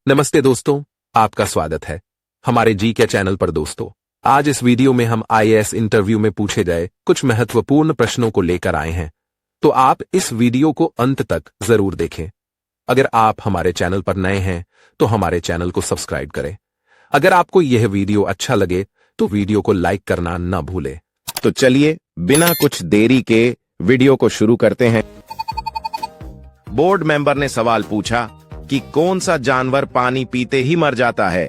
नमस्ते दोस्तों, आपका स्वागत है हमारे जी के चैनल पर। दोस्तों, आज इस वीडियो में हम आईएएस इंटरव्यू में पूछे गए कुछ महत्वपूर्ण प्रश्नों को लेकर आए हैं, तो आप इस वीडियो को अंत तक जरूर देखें। अगर आप हमारे चैनल पर नए हैं तो हमारे चैनल को सब्सक्राइब करें। अगर आपको यह वीडियो अच्छा लगे तो वीडियो को लाइक करना न भूलें। तो चलिए बिना कुछ देरी के वीडियो को शुरू करते हैं। बोर्ड मेंबर ने सवाल पूछा कि कौन सा जानवर पानी पीते ही मर जाता है।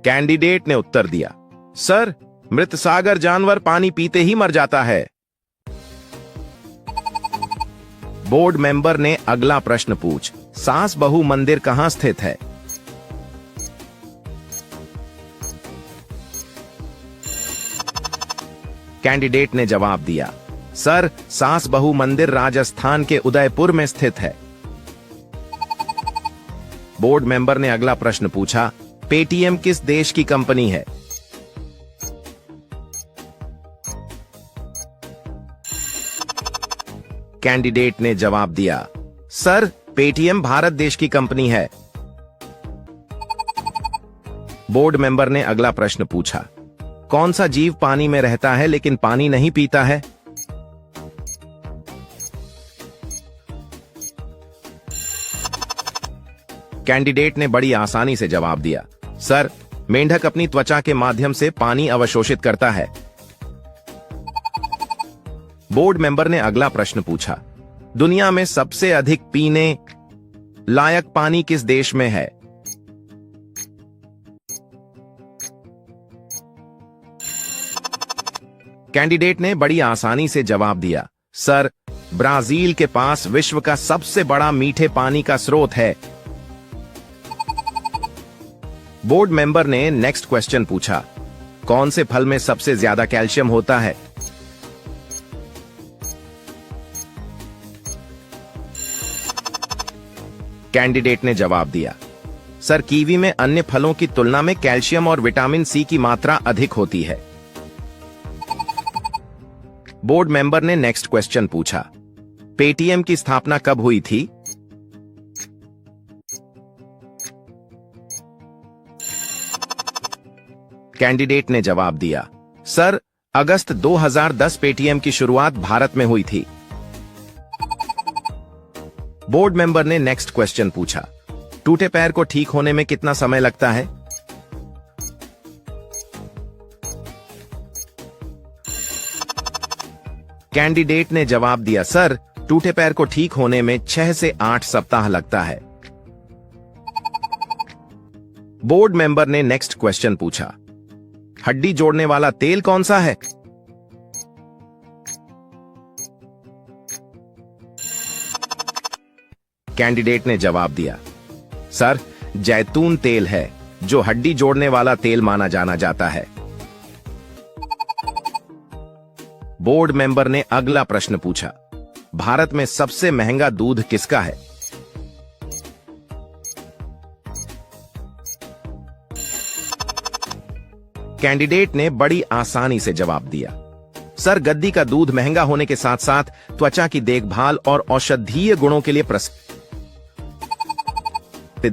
कैंडिडेट ने उत्तर दिया, सर, मृतसागर जानवर पानी पीते ही मर जाता है। बोर्ड मेंबर ने अगला प्रश्न पूछ, सास बहू मंदिर कहां स्थित है। कैंडिडेट ने जवाब दिया, सर, सास बहू मंदिर राजस्थान के उदयपुर में स्थित है। बोर्ड मेंबर ने अगला प्रश्न पूछा, पेटीएम किस देश की कंपनी है। कैंडिडेट ने जवाब दिया, सर, पेटीएम भारत देश की कंपनी है। बोर्ड मेंबर ने अगला प्रश्न पूछा, कौन सा जीव पानी में रहता है लेकिन पानी नहीं पीता है। कैंडिडेट ने बड़ी आसानी से जवाब दिया, सर, मेंढक अपनी त्वचा के माध्यम से पानी अवशोषित करता है। बोर्ड मेंबर ने अगला प्रश्न पूछा, दुनिया में सबसे अधिक पीने लायक पानी किस देश में है। कैंडिडेट ने बड़ी आसानी से जवाब दिया, सर, ब्राजील के पास विश्व का सबसे बड़ा मीठे पानी का स्रोत है। बोर्ड मेंबर ने नेक्स्ट क्वेश्चन पूछा, कौन से फल में सबसे ज्यादा कैल्शियम होता है। कैंडिडेट ने जवाब दिया, सर, कीवी में अन्य फलों की तुलना में कैल्शियम और विटामिन सी की मात्रा अधिक होती है। बोर्ड मेंबर ने नेक्स्ट क्वेश्चन पूछा, पेटीएम की स्थापना कब हुई थी। कैंडिडेट ने जवाब दिया, सर, अगस्त 2010 पेटीएम की शुरुआत भारत में हुई थी। बोर्ड मेंबर ने नेक्स्ट क्वेश्चन पूछा, टूटे पैर को ठीक होने में कितना समय लगता है। कैंडिडेट ने जवाब दिया, सर, टूटे पैर को ठीक होने में 6 से 8 सप्ताह लगता है। बोर्ड मेंबर ने नेक्स्ट क्वेश्चन पूछा, हड्डी जोड़ने वाला तेल कौन सा है। कैंडिडेट ने जवाब दिया, सर, जैतून तेल है जो हड्डी जोड़ने वाला तेल माना जाना जाता है। बोर्ड मेंबर ने अगला प्रश्न पूछा, भारत में सबसे महंगा दूध किसका है। कैंडिडेट ने बड़ी आसानी से जवाब दिया, सर, गद्दी का दूध महंगा होने के साथ साथ त्वचा की देखभाल और औषधीय गुणों के लिए प्रसिद्ध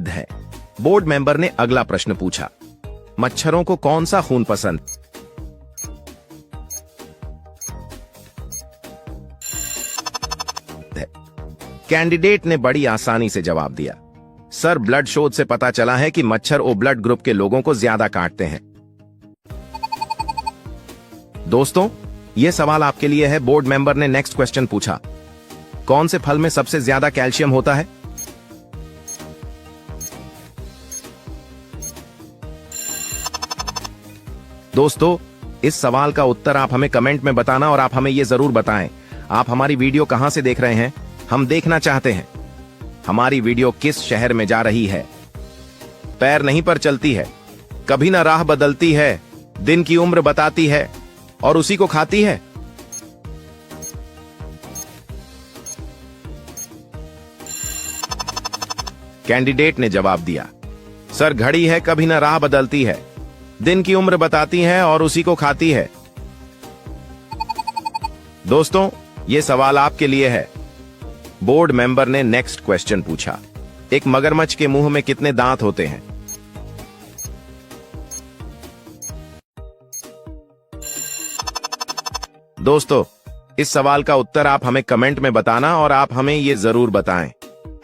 है। बोर्ड मेंबर ने अगला प्रश्न पूछा, मच्छरों को कौन सा खून पसंद। कैंडिडेट ने बड़ी आसानी से जवाब दिया, सर, ब्लड शोध से पता चला है कि मच्छर ओ ब्लड ग्रुप के लोगों को ज्यादा काटते हैं। दोस्तों, यह सवाल आपके लिए है। बोर्ड मेंबर ने नेक्स्ट क्वेश्चन पूछा, कौन से फल में सबसे ज्यादा कैल्शियम होता है। दोस्तों, इस सवाल का उत्तर आप हमें कमेंट में बताना और आप हमें यह जरूर बताएं, आप हमारी वीडियो कहां से देख रहे हैं। हम देखना चाहते हैं हमारी वीडियो किस शहर में जा रही है। पैर नहीं पर चलती है, कभी ना राह बदलती है, दिन की उम्र बताती है और उसी को खाती है। कैंडिडेट ने जवाब दिया, सर, घड़ी है, कभी ना राह बदलती है, दिन की उम्र बताती है और उसी को खाती है। दोस्तों, ये सवाल आपके लिए है। बोर्ड मेंबर ने नेक्स्ट क्वेश्चन पूछा। एक मगरमच्छ के मुंह में कितने दांत होते हैं? दोस्तों, इस सवाल का उत्तर आप हमें कमेंट में बताना और आप हमें ये जरूर बताएं,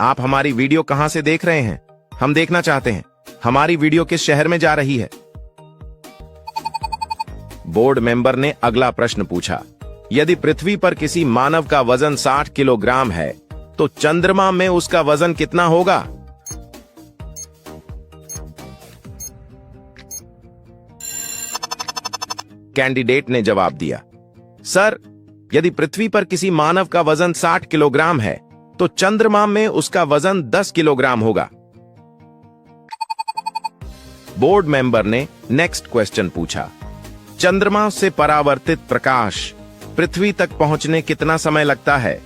आप हमारी वीडियो कहां से देख रहे हैं? हम देखना चाहते हैं हमारी वीडियो किस शहर में जा रही है। बोर्ड मेंबर ने अगला प्रश्न पूछा। यदि पृथ्वी पर किसी मानव का वजन 60 किलोग्राम है तो चंद्रमा में उसका वजन कितना होगा? कैंडिडेट ने जवाब दिया। सर, यदि पृथ्वी पर किसी मानव का वजन 60 किलोग्राम है तो चंद्रमा में उसका वजन 10 किलोग्राम होगा। बोर्ड मेंबर ने नेक्स्ट क्वेश्चन पूछा। चंद्रमा से परावर्तित प्रकाश पृथ्वी तक पहुंचने कितना समय लगता है?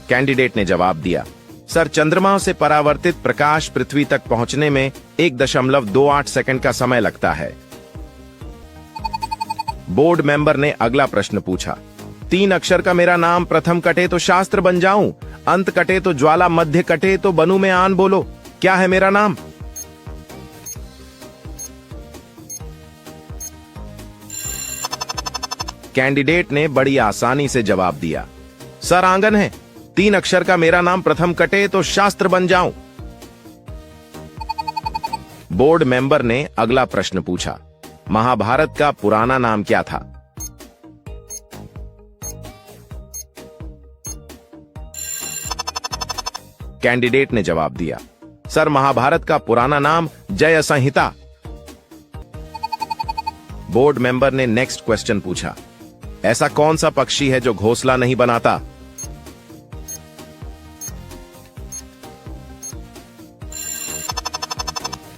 कैंडिडेट ने जवाब दिया। सर, चंद्रमा से परावर्तित प्रकाश पृथ्वी तक पहुंचने में 1.28 सेकंड का समय लगता है। बोर्ड मेंबर ने अगला प्रश्न पूछा। 3 अक्षर का मेरा नाम, प्रथम कटे तो शास्त्र बन जाऊं, अंत कटे तो ज्वाला, मध्य कटे तो बनूं मैं आन, बोलो क्या है मेरा नाम? कैंडिडेट ने बड़ी आसानी से जवाब दिया। सर, आंगन है। 3 अक्षर का मेरा नाम, प्रथम कटे तो शास्त्र बन जाऊं। बोर्ड मेंबर ने अगला प्रश्न पूछा। महाभारत का पुराना नाम क्या था? कैंडिडेट ने जवाब दिया। सर, महाभारत का पुराना नाम जय संहिता। बोर्ड मेंबर ने नेक्स्ट क्वेश्चन पूछा। ऐसा कौन सा पक्षी है जो घोंसला नहीं बनाता?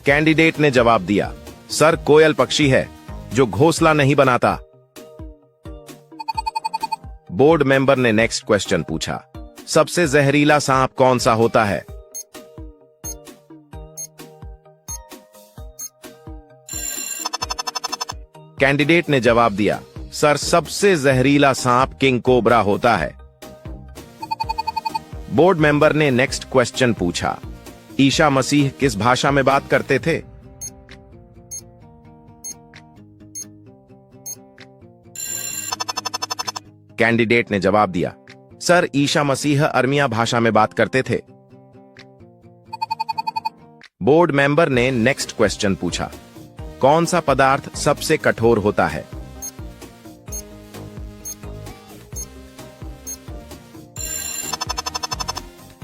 कैंडिडेट ने जवाब दिया। सर, कोयल पक्षी है जो घोंसला नहीं बनाता। बोर्ड मेंबर ने नेक्स्ट क्वेश्चन पूछा। सबसे जहरीला सांप कौन सा होता है? कैंडिडेट ने जवाब दिया। सर, सबसे जहरीला सांप किंग कोबरा होता है। बोर्ड मेंबर ने नेक्स्ट क्वेश्चन पूछा। ईसा मसीह किस भाषा में बात करते थे? कैंडिडेट ने जवाब दिया। सर, ईसा मसीह अरमिया भाषा में बात करते थे। बोर्ड मेंबर ने नेक्स्ट क्वेश्चन पूछा। कौन सा पदार्थ सबसे कठोर होता है?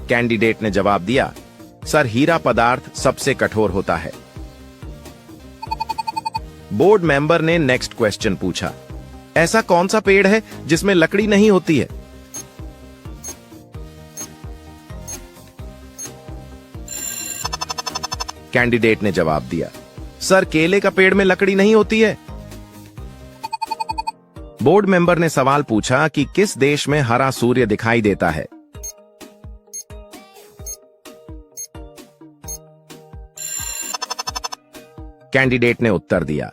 कैंडिडेट ने जवाब दिया। सर, हीरा पदार्थ सबसे कठोर होता है। बोर्ड मेंबर ने नेक्स्ट क्वेश्चन पूछा। ऐसा कौन सा पेड़ है जिसमें लकड़ी नहीं होती है? कैंडिडेट ने जवाब दिया। सर, केले का पेड़ में लकड़ी नहीं होती है। बोर्ड मेंबर ने सवाल पूछा कि किस देश में हरा सूर्य दिखाई देता है? कैंडिडेट ने उत्तर दिया।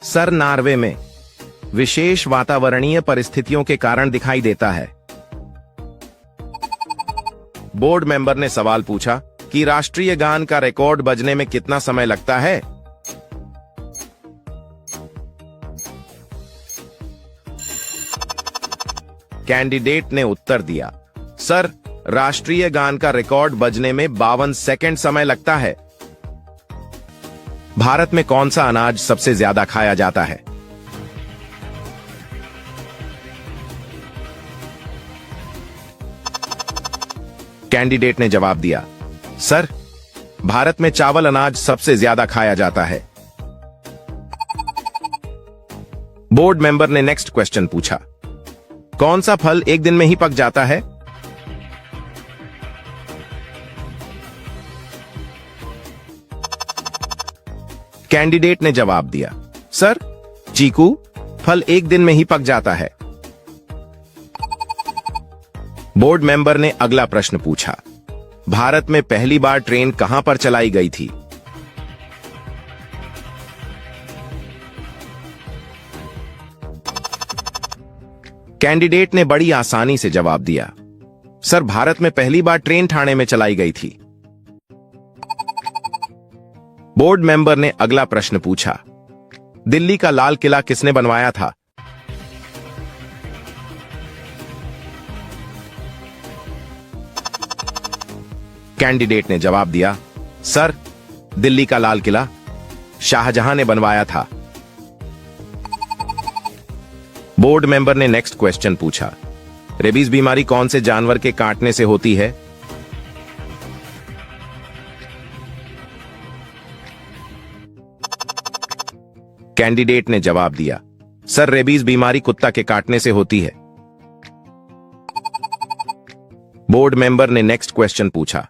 सर, नॉर्वे में विशेष वातावरणीय परिस्थितियों के कारण दिखाई देता है। बोर्ड मेंबर ने सवाल पूछा कि राष्ट्रीय गान का रिकॉर्ड बजने में कितना समय लगता है? कैंडिडेट ने उत्तर दिया। सर, राष्ट्रीय गान का रिकॉर्ड बजने में 52 सेकंड समय लगता है। भारत में कौन सा अनाज सबसे ज्यादा खाया जाता है? कैंडिडेट ने जवाब दिया। सर, भारत में चावल अनाज सबसे ज्यादा खाया जाता है। बोर्ड मेंबर ने नेक्स्ट क्वेश्चन पूछा। कौन सा फल एक दिन में ही पक जाता है? कैंडिडेट ने जवाब दिया। सर, चीकू फल एक दिन में ही पक जाता है। बोर्ड मेंबर ने अगला प्रश्न पूछा। भारत में पहली बार ट्रेन कहां पर चलाई गई थी? कैंडिडेट ने बड़ी आसानी से जवाब दिया, सर भारत में पहली बार ट्रेन ठाणे में चलाई गई थी। बोर्ड मेंबर ने अगला प्रश्न पूछा, दिल्ली का लाल किला किसने बनवाया था? कैंडिडेट ने जवाब दिया, सर दिल्ली का लाल किला शाहजहां ने बनवाया था। बोर्ड मेंबर ने नेक्स्ट क्वेश्चन पूछा, रेबीज बीमारी कौन से जानवर के काटने से होती है? कैंडिडेट ने जवाब दिया, सर रेबीज बीमारी कुत्ता के काटने से होती है। बोर्ड मेंबर ने नेक्स्ट क्वेश्चन पूछा,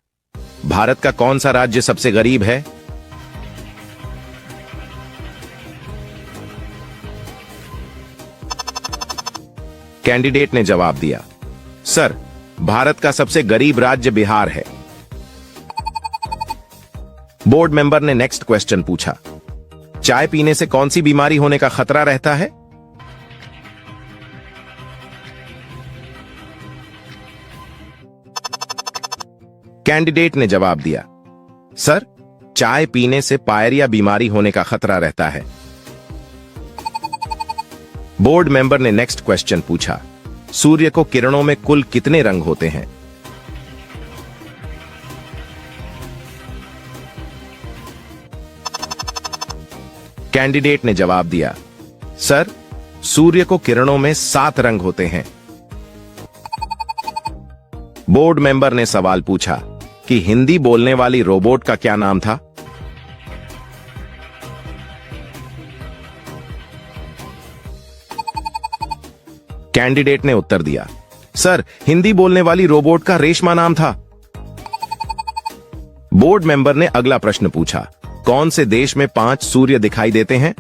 भारत का कौन सा राज्य सबसे गरीब है? कैंडिडेट ने जवाब दिया, सर भारत का सबसे गरीब राज्य बिहार है। बोर्ड मेंबर ने नेक्स्ट क्वेश्चन पूछा, चाय पीने से कौन सी बीमारी होने का खतरा रहता है? कैंडिडेट ने जवाब दिया, सर चाय पीने से पायरिया बीमारी होने का खतरा रहता है। बोर्ड मेंबर ने नेक्स्ट क्वेश्चन पूछा, सूर्य को किरणों में कुल कितने रंग होते हैं? कैंडिडेट ने जवाब दिया, सर सूर्य को किरणों में 7 रंग होते हैं। बोर्ड मेंबर ने सवाल पूछा कि हिंदी बोलने वाली रोबोट का क्या नाम था? कैंडिडेट ने उत्तर दिया, सर हिंदी बोलने वाली रोबोट का रेशमा नाम था। बोर्ड मेंबर ने अगला प्रश्न पूछा, कौन से देश में 5 सूर्य दिखाई देते हैं?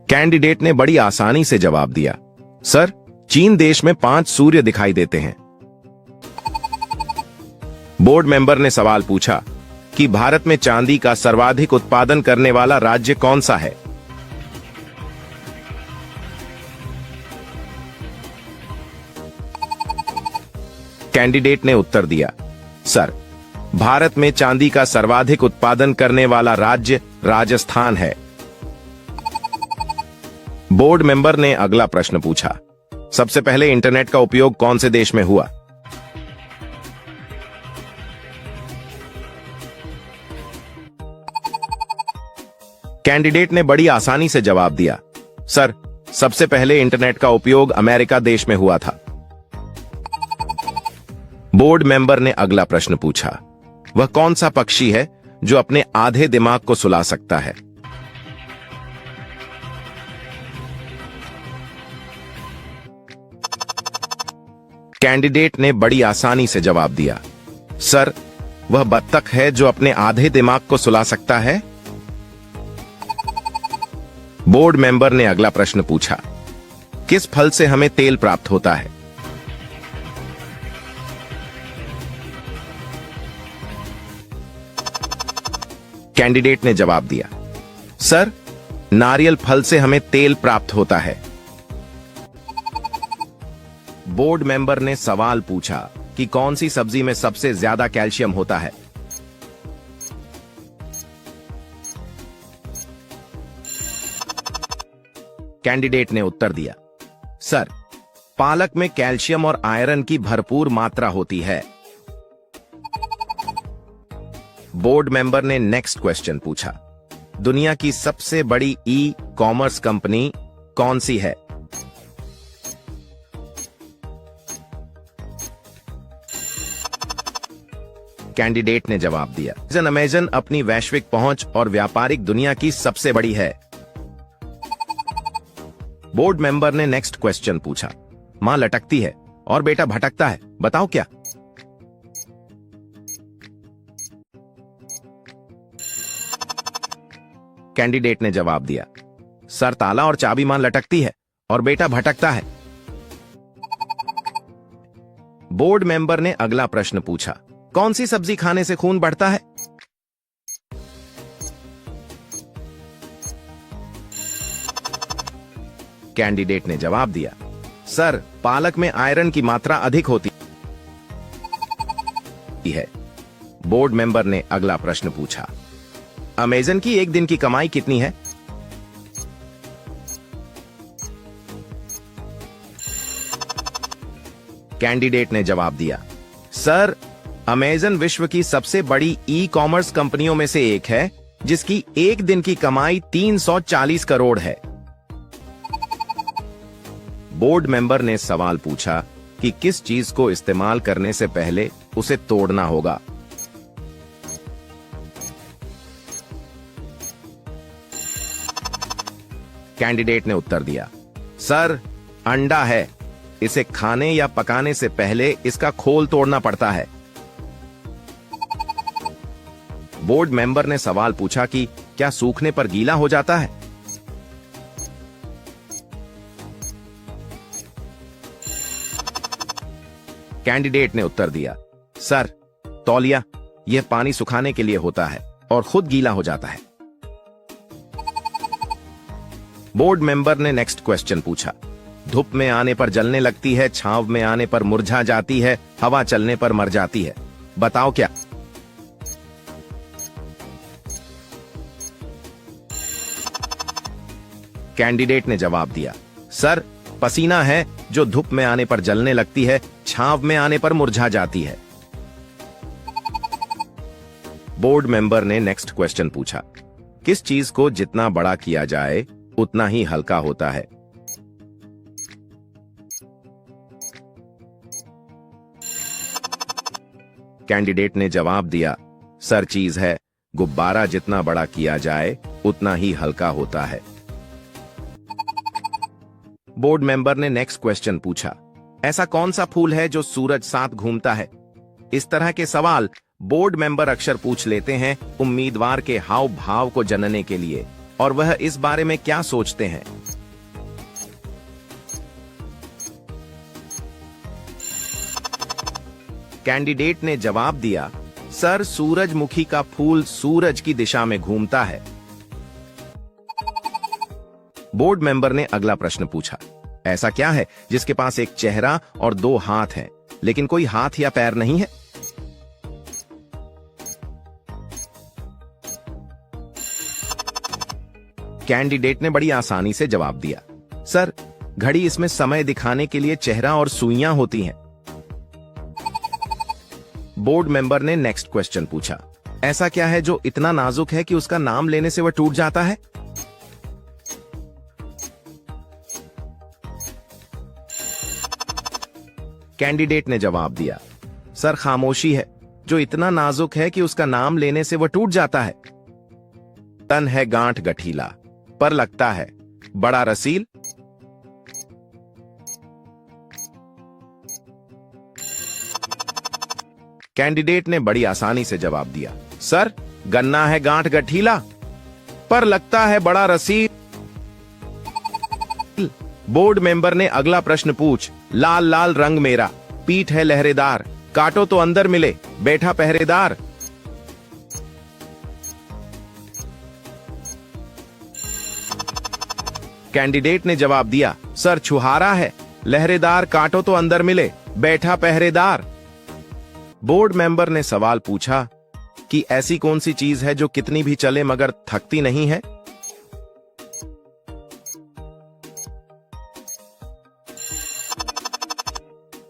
कैंडिडेट ने बड़ी आसानी से जवाब दिया, सर चीन देश में 5 सूर्य दिखाई देते हैं। बोर्ड मेंबर ने सवाल पूछा कि भारत में चांदी का सर्वाधिक उत्पादन करने वाला राज्य कौन सा है? कैंडिडेट ने उत्तर दिया, सर भारत में चांदी का सर्वाधिक उत्पादन करने वाला राज्य राजस्थान है। बोर्ड मेंबर ने अगला प्रश्न पूछा, सबसे पहले इंटरनेट का उपयोग कौन से देश में हुआ? कैंडिडेट ने बड़ी आसानी से जवाब दिया, सर सबसे पहले इंटरनेट का उपयोग अमेरिका देश में हुआ था। बोर्ड मेंबर ने अगला प्रश्न पूछा, वह कौन सा पक्षी है जो अपने आधे दिमाग को सुला सकता है? कैंडिडेट ने बड़ी आसानी से जवाब दिया, सर वह बत्तख है जो अपने आधे दिमाग को सुला सकता है। बोर्ड मेंबर ने अगला प्रश्न पूछा, किस फल से हमें तेल प्राप्त होता है? कैंडिडेट ने जवाब दिया, सर नारियल फल से हमें तेल प्राप्त होता है। बोर्ड मेंबर ने सवाल पूछा कि कौन सी सब्जी में सबसे ज्यादा कैल्शियम होता है? कैंडिडेट ने उत्तर दिया, सर पालक में कैल्शियम और आयरन की भरपूर मात्रा होती है। बोर्ड मेंबर ने नेक्स्ट क्वेश्चन पूछा, दुनिया की सबसे बड़ी ई कॉमर्स कंपनी कौन सी है? कैंडिडेट ने जवाब दिया, अमेज़न अपनी वैश्विक पहुंच और व्यापारिक दुनिया की सबसे बड़ी है। बोर्ड मेंबर ने नेक्स्ट क्वेश्चन पूछा, मां लटकती है और बेटा भटकता है, बताओ क्या? कैंडिडेट ने जवाब दिया, सर ताला और चाबी मां लटकती है और बेटा भटकता है। बोर्ड मेंबर ने अगला प्रश्न पूछा, कौन सी सब्जी खाने से खून बढ़ता है? कैंडिडेट ने जवाब दिया, सर पालक में आयरन की मात्रा अधिक होती है। बोर्ड मेंबर ने अगला प्रश्न पूछा, अमेजन की एक दिन की कमाई कितनी है? कैंडिडेट ने जवाब दिया, सर अमेजन विश्व की सबसे बड़ी ई कॉमर्स कंपनियों में से एक है जिसकी एक दिन की कमाई 340 करोड़ है। बोर्ड मेंबर ने सवाल पूछा कि किस चीज को इस्तेमाल करने से पहले उसे तोड़ना होगा। कैंडिडेट ने उत्तर दिया, सर अंडा है, इसे खाने या पकाने से पहले इसका खोल तोड़ना पड़ता है। बोर्ड मेंबर ने सवाल पूछा कि क्या सूखने पर गीला हो जाता है? कैंडिडेट ने उत्तर दिया, सर तौलिया, यह पानी सुखाने के लिए होता है और खुद गीला हो जाता है। बोर्ड मेंबर ने नेक्स्ट क्वेश्चन पूछा, धूप में आने पर जलने लगती है, छांव में आने पर मुरझा जाती है, हवा चलने पर मर जाती है, बताओ क्या? कैंडिडेट ने जवाब दिया, सर पसीना है जो धूप में आने पर जलने लगती है, छांव में आने पर मुरझा जाती है। बोर्ड मेंबर ने नेक्स्ट क्वेश्चन पूछा, किस चीज को जितना बड़ा किया जाए उतना ही हल्का होता है? कैंडिडेट ने जवाब दिया, सर चीज है, गुब्बारा जितना बड़ा किया जाए उतना ही हल्का होता है। बोर्ड मेंबर ने नेक्स्ट क्वेश्चन पूछा, ऐसा कौन सा फूल है जो सूरज साथ घूमता है? इस तरह के सवाल बोर्ड मेंबर अक्सर पूछ लेते हैं उम्मीदवार के हाव भाव को जानने के लिए और वह इस बारे में क्या सोचते हैं। कैंडिडेट ने जवाब दिया, सर सूरजमुखी का फूल सूरज की दिशा में घूमता है। बोर्ड मेंबर ने अगला प्रश्न पूछा, ऐसा क्या है जिसके पास एक चेहरा और दो हाथ हैं, लेकिन कोई हाथ या पैर नहीं है? कैंडिडेट ने बड़ी आसानी से जवाब दिया, सर घड़ी, इसमें समय दिखाने के लिए चेहरा और सुइयां होती हैं। बोर्ड मेंबर ने नेक्स्ट क्वेश्चन पूछा, ऐसा क्या है जो इतना नाजुक है कि उसका नाम लेने से वह टूट जाता है? कैंडिडेट ने जवाब दिया, सर खामोशी है जो इतना नाजुक है कि उसका नाम लेने से वह टूट जाता है। तन है गांठ गठीला पर लगता है बड़ा रसील। कैंडिडेट ने बड़ी आसानी से जवाब दिया, सर गन्ना है गांठ गठीला पर लगता है बड़ा रसील। बोर्ड मेंबर ने अगला प्रश्न पूछ, लाल लाल रंग मेरा, पीठ है लहरेदार, काटो तो अंदर मिले, बैठा पहरेदार। कैंडिडेट ने जवाब दिया, सर छुहारा है, लहरेदार, काटो तो अंदर मिले, बैठा पहरेदार। बोर्ड मेंबर ने सवाल पूछा कि ऐसी कौन सी चीज है जो कितनी भी चले मगर थकती नहीं है?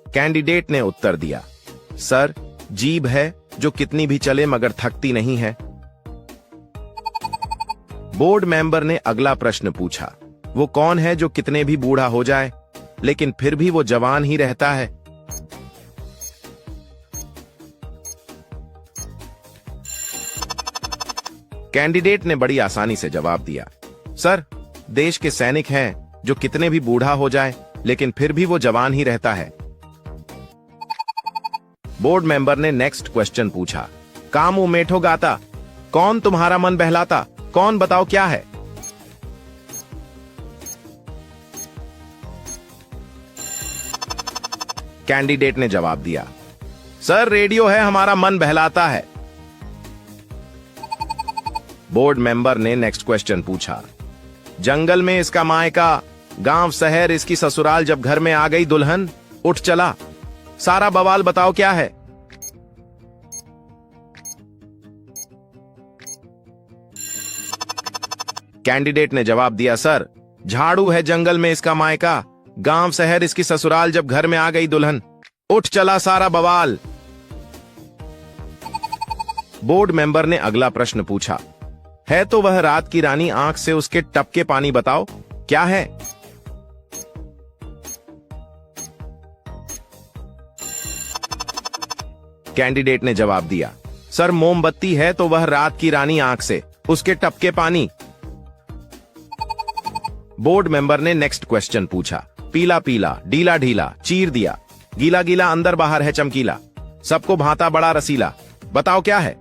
कैंडिडेट ने उत्तर दिया, सर जीभ है जो कितनी भी चले मगर थकती नहीं है। बोर्ड मेंबर ने अगला प्रश्न पूछा, वो कौन है जो कितने भी बूढ़ा हो जाए लेकिन फिर भी वो जवान ही रहता है? कैंडिडेट ने बड़ी आसानी से जवाब दिया, सर देश के सैनिक हैं जो कितने भी बूढ़ा हो जाए लेकिन फिर भी वो जवान ही रहता है। बोर्ड मेंबर ने नेक्स्ट क्वेश्चन पूछा, कामू मेठो गाता, कौन तुम्हारा मन बहलाता, कौन बताओ क्या है? कैंडिडेट ने जवाब दिया, सर रेडियो है हमारा मन बहलाता है। बोर्ड मेंबर ने नेक्स्ट क्वेश्चन पूछा, जंगल में इसका मायका, गांव शहर इसकी ससुराल जब घर में आ गई दुल्हन, उठ चला सारा बवाल, बताओ क्या है? कैंडिडेट ने जवाब दिया, सर झाड़ू है जंगल में इसका मायका, गांव शहर इसकी ससुराल जब घर में आ गई दुल्हन, उठ चला सारा बवाल। बोर्ड मेंबर ने अगला प्रश्न पूछा, है तो वह रात की रानी, आंख से उसके टपके पानी, बताओ क्या है? कैंडिडेट ने जवाब दिया, सर मोमबत्ती है तो वह रात की रानी, आंख से उसके टपके पानी। बोर्ड मेंबर ने नेक्स्ट क्वेश्चन पूछा, पीला पीला ढीला ढीला चीर दिया, गीला गीला अंदर बाहर है चमकीला, सबको भाता बड़ा रसीला, बताओ क्या है?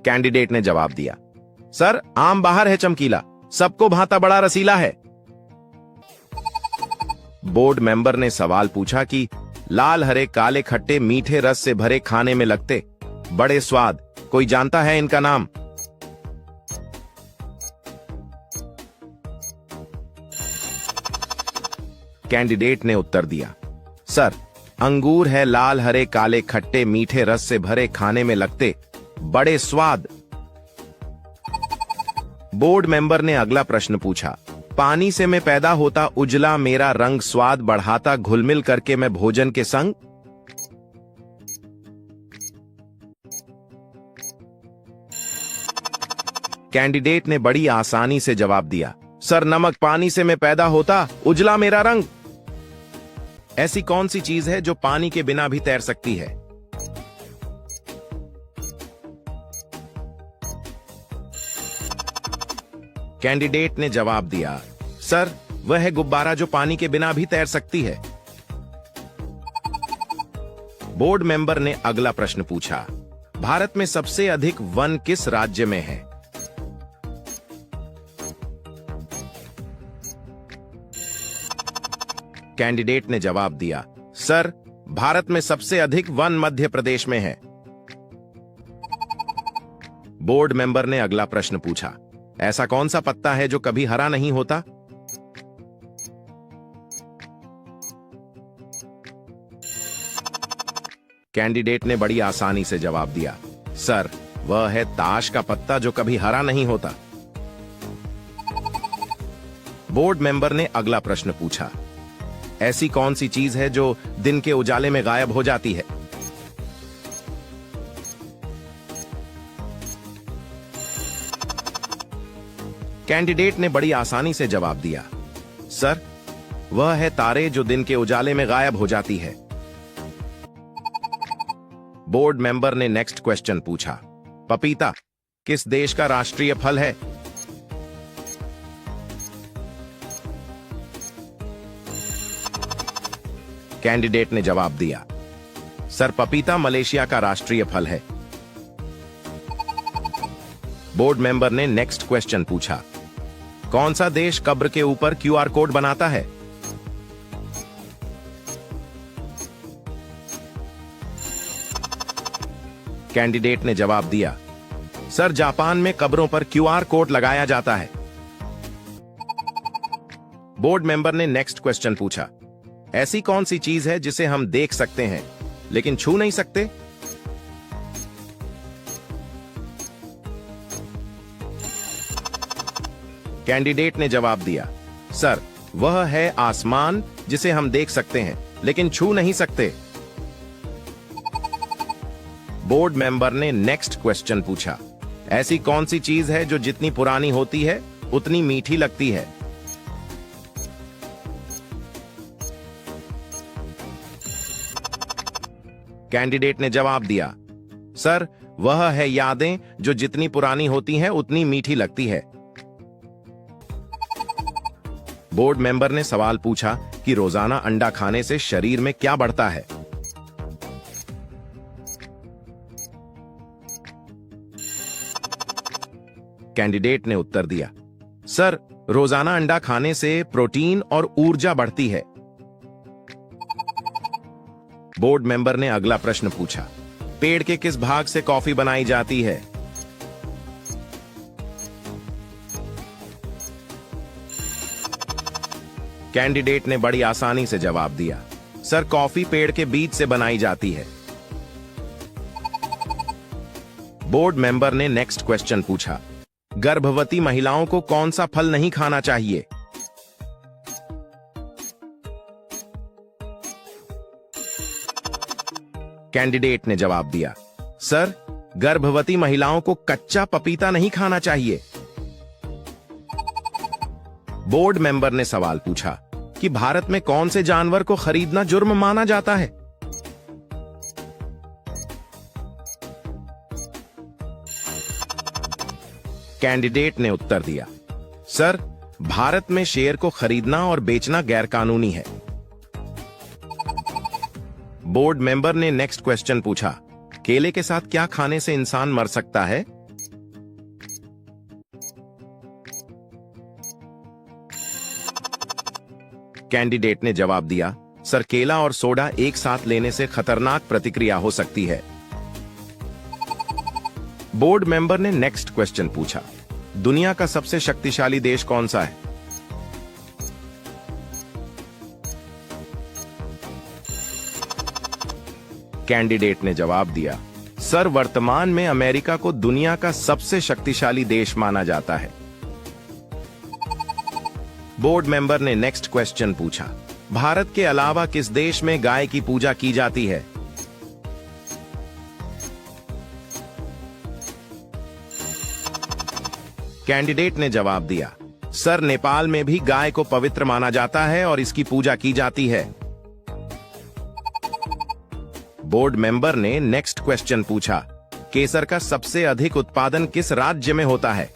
कैंडिडेट ने जवाब दिया, सर आम बाहर है चमकीला, सबको भाता बड़ा रसीला है। बोर्ड मेंबर ने सवाल पूछा कि लाल हरे काले खट्टे मीठे रस से भरे खाने में लगते बड़े स्वाद, कोई जानता है इनका नाम? कैंडिडेट ने उत्तर दिया, सर अंगूर है लाल हरे काले खट्टे मीठे रस से भरे खाने में लगते बड़े स्वाद। बोर्ड मेंबर ने अगला प्रश्न पूछा, पानी से मैं पैदा होता उजला, मेरा रंग स्वाद बढ़ाता, घुलमिल करके मैं भोजन के संग। कैंडिडेट ने बड़ी आसानी से जवाब दिया, सर नमक, पानी से मैं पैदा होता उजला मेरा रंग। ऐसी कौन सी चीज है जो पानी के बिना भी तैर सकती है? कैंडिडेट ने जवाब दिया, सर वह है गुब्बारा जो पानी के बिना भी तैर सकती है। बोर्ड मेंबर ने अगला प्रश्न पूछा, भारत में सबसे अधिक वन किस राज्य में है? कैंडिडेट ने जवाब दिया, सर भारत में सबसे अधिक वन मध्य प्रदेश में है। बोर्ड मेंबर ने अगला प्रश्न पूछा, ऐसा कौन सा पत्ता है जो कभी हरा नहीं होता? कैंडिडेट ने बड़ी आसानी से जवाब दिया, सर वह है ताश का पत्ता जो कभी हरा नहीं होता। बोर्ड मेंबर ने अगला प्रश्न पूछा, ऐसी कौन सी चीज है जो दिन के उजाले में गायब हो जाती है? कैंडिडेट ने बड़ी आसानी से जवाब दिया, सर वह है तारे जो दिन के उजाले में गायब हो जाती है। बोर्ड मेंबर ने नेक्स्ट क्वेश्चन पूछा, पपीता किस देश का राष्ट्रीय फल है? कैंडिडेट ने जवाब दिया, सर पपीता मलेशिया का राष्ट्रीय फल है। बोर्ड मेंबर ने नेक्स्ट क्वेश्चन पूछा, कौन सा देश कब्र के ऊपर क्यूआर कोड बनाता है? कैंडिडेट ने जवाब दिया, सर जापान में कब्रों पर क्यूआर कोड लगाया जाता है। बोर्ड मेंबर ने नेक्स्ट क्वेश्चन पूछा, ऐसी कौन सी चीज है जिसे हम देख सकते हैं लेकिन छू नहीं सकते? कैंडिडेट ने जवाब दिया, सर वह है आसमान जिसे हम देख सकते हैं लेकिन छू नहीं सकते। बोर्ड मेंबर ने नेक्स्ट क्वेश्चन पूछा, ऐसी कौन सी चीज है जो जितनी पुरानी होती है उतनी मीठी लगती है? कैंडिडेट ने जवाब दिया, सर वह है यादें जो जितनी पुरानी होती हैं उतनी मीठी लगती है। बोर्ड मेंबर ने सवाल पूछा कि रोजाना अंडा खाने से शरीर में क्या बढ़ता है? कैंडिडेट ने उत्तर दिया, सर रोजाना अंडा खाने से प्रोटीन और ऊर्जा बढ़ती है। बोर्ड मेंबर ने अगला प्रश्न पूछा, पेड़ के किस भाग से कॉफी बनाई जाती है? कैंडिडेट ने बड़ी आसानी से जवाब दिया, सर कॉफी पेड़ के बीज से बनाई जाती है। बोर्ड मेंबर ने नेक्स्ट क्वेश्चन पूछा, गर्भवती महिलाओं को कौन सा फल नहीं खाना चाहिए? कैंडिडेट ने जवाब दिया, सर गर्भवती महिलाओं को कच्चा पपीता नहीं खाना चाहिए। बोर्ड मेंबर ने सवाल पूछा कि भारत में कौन से जानवर को खरीदना जुर्म माना जाता है? कैंडिडेट ने उत्तर दिया, सर भारत में शेर को खरीदना और बेचना गैरकानूनी है। बोर्ड मेंबर ने नेक्स्ट क्वेश्चन पूछा, केले के साथ क्या खाने से इंसान मर सकता है? कैंडिडेट ने जवाब दिया, सर केला और सोडा एक साथ लेने से खतरनाक प्रतिक्रिया हो सकती है। बोर्ड मेंबर ने नेक्स्ट क्वेश्चन पूछा, दुनिया का सबसे शक्तिशाली देश कौन सा है? कैंडिडेट ने जवाब दिया, सर वर्तमान में अमेरिका को दुनिया का सबसे शक्तिशाली देश माना जाता है। बोर्ड मेंबर ने नेक्स्ट क्वेश्चन पूछा, भारत के अलावा किस देश में गाय की पूजा की जाती है? कैंडिडेट ने जवाब दिया, सर नेपाल में भी गाय को पवित्र माना जाता है और इसकी पूजा की जाती है। बोर्ड मेंबर ने नेक्स्ट क्वेश्चन पूछा, केसर का सबसे अधिक उत्पादन किस राज्य में होता है?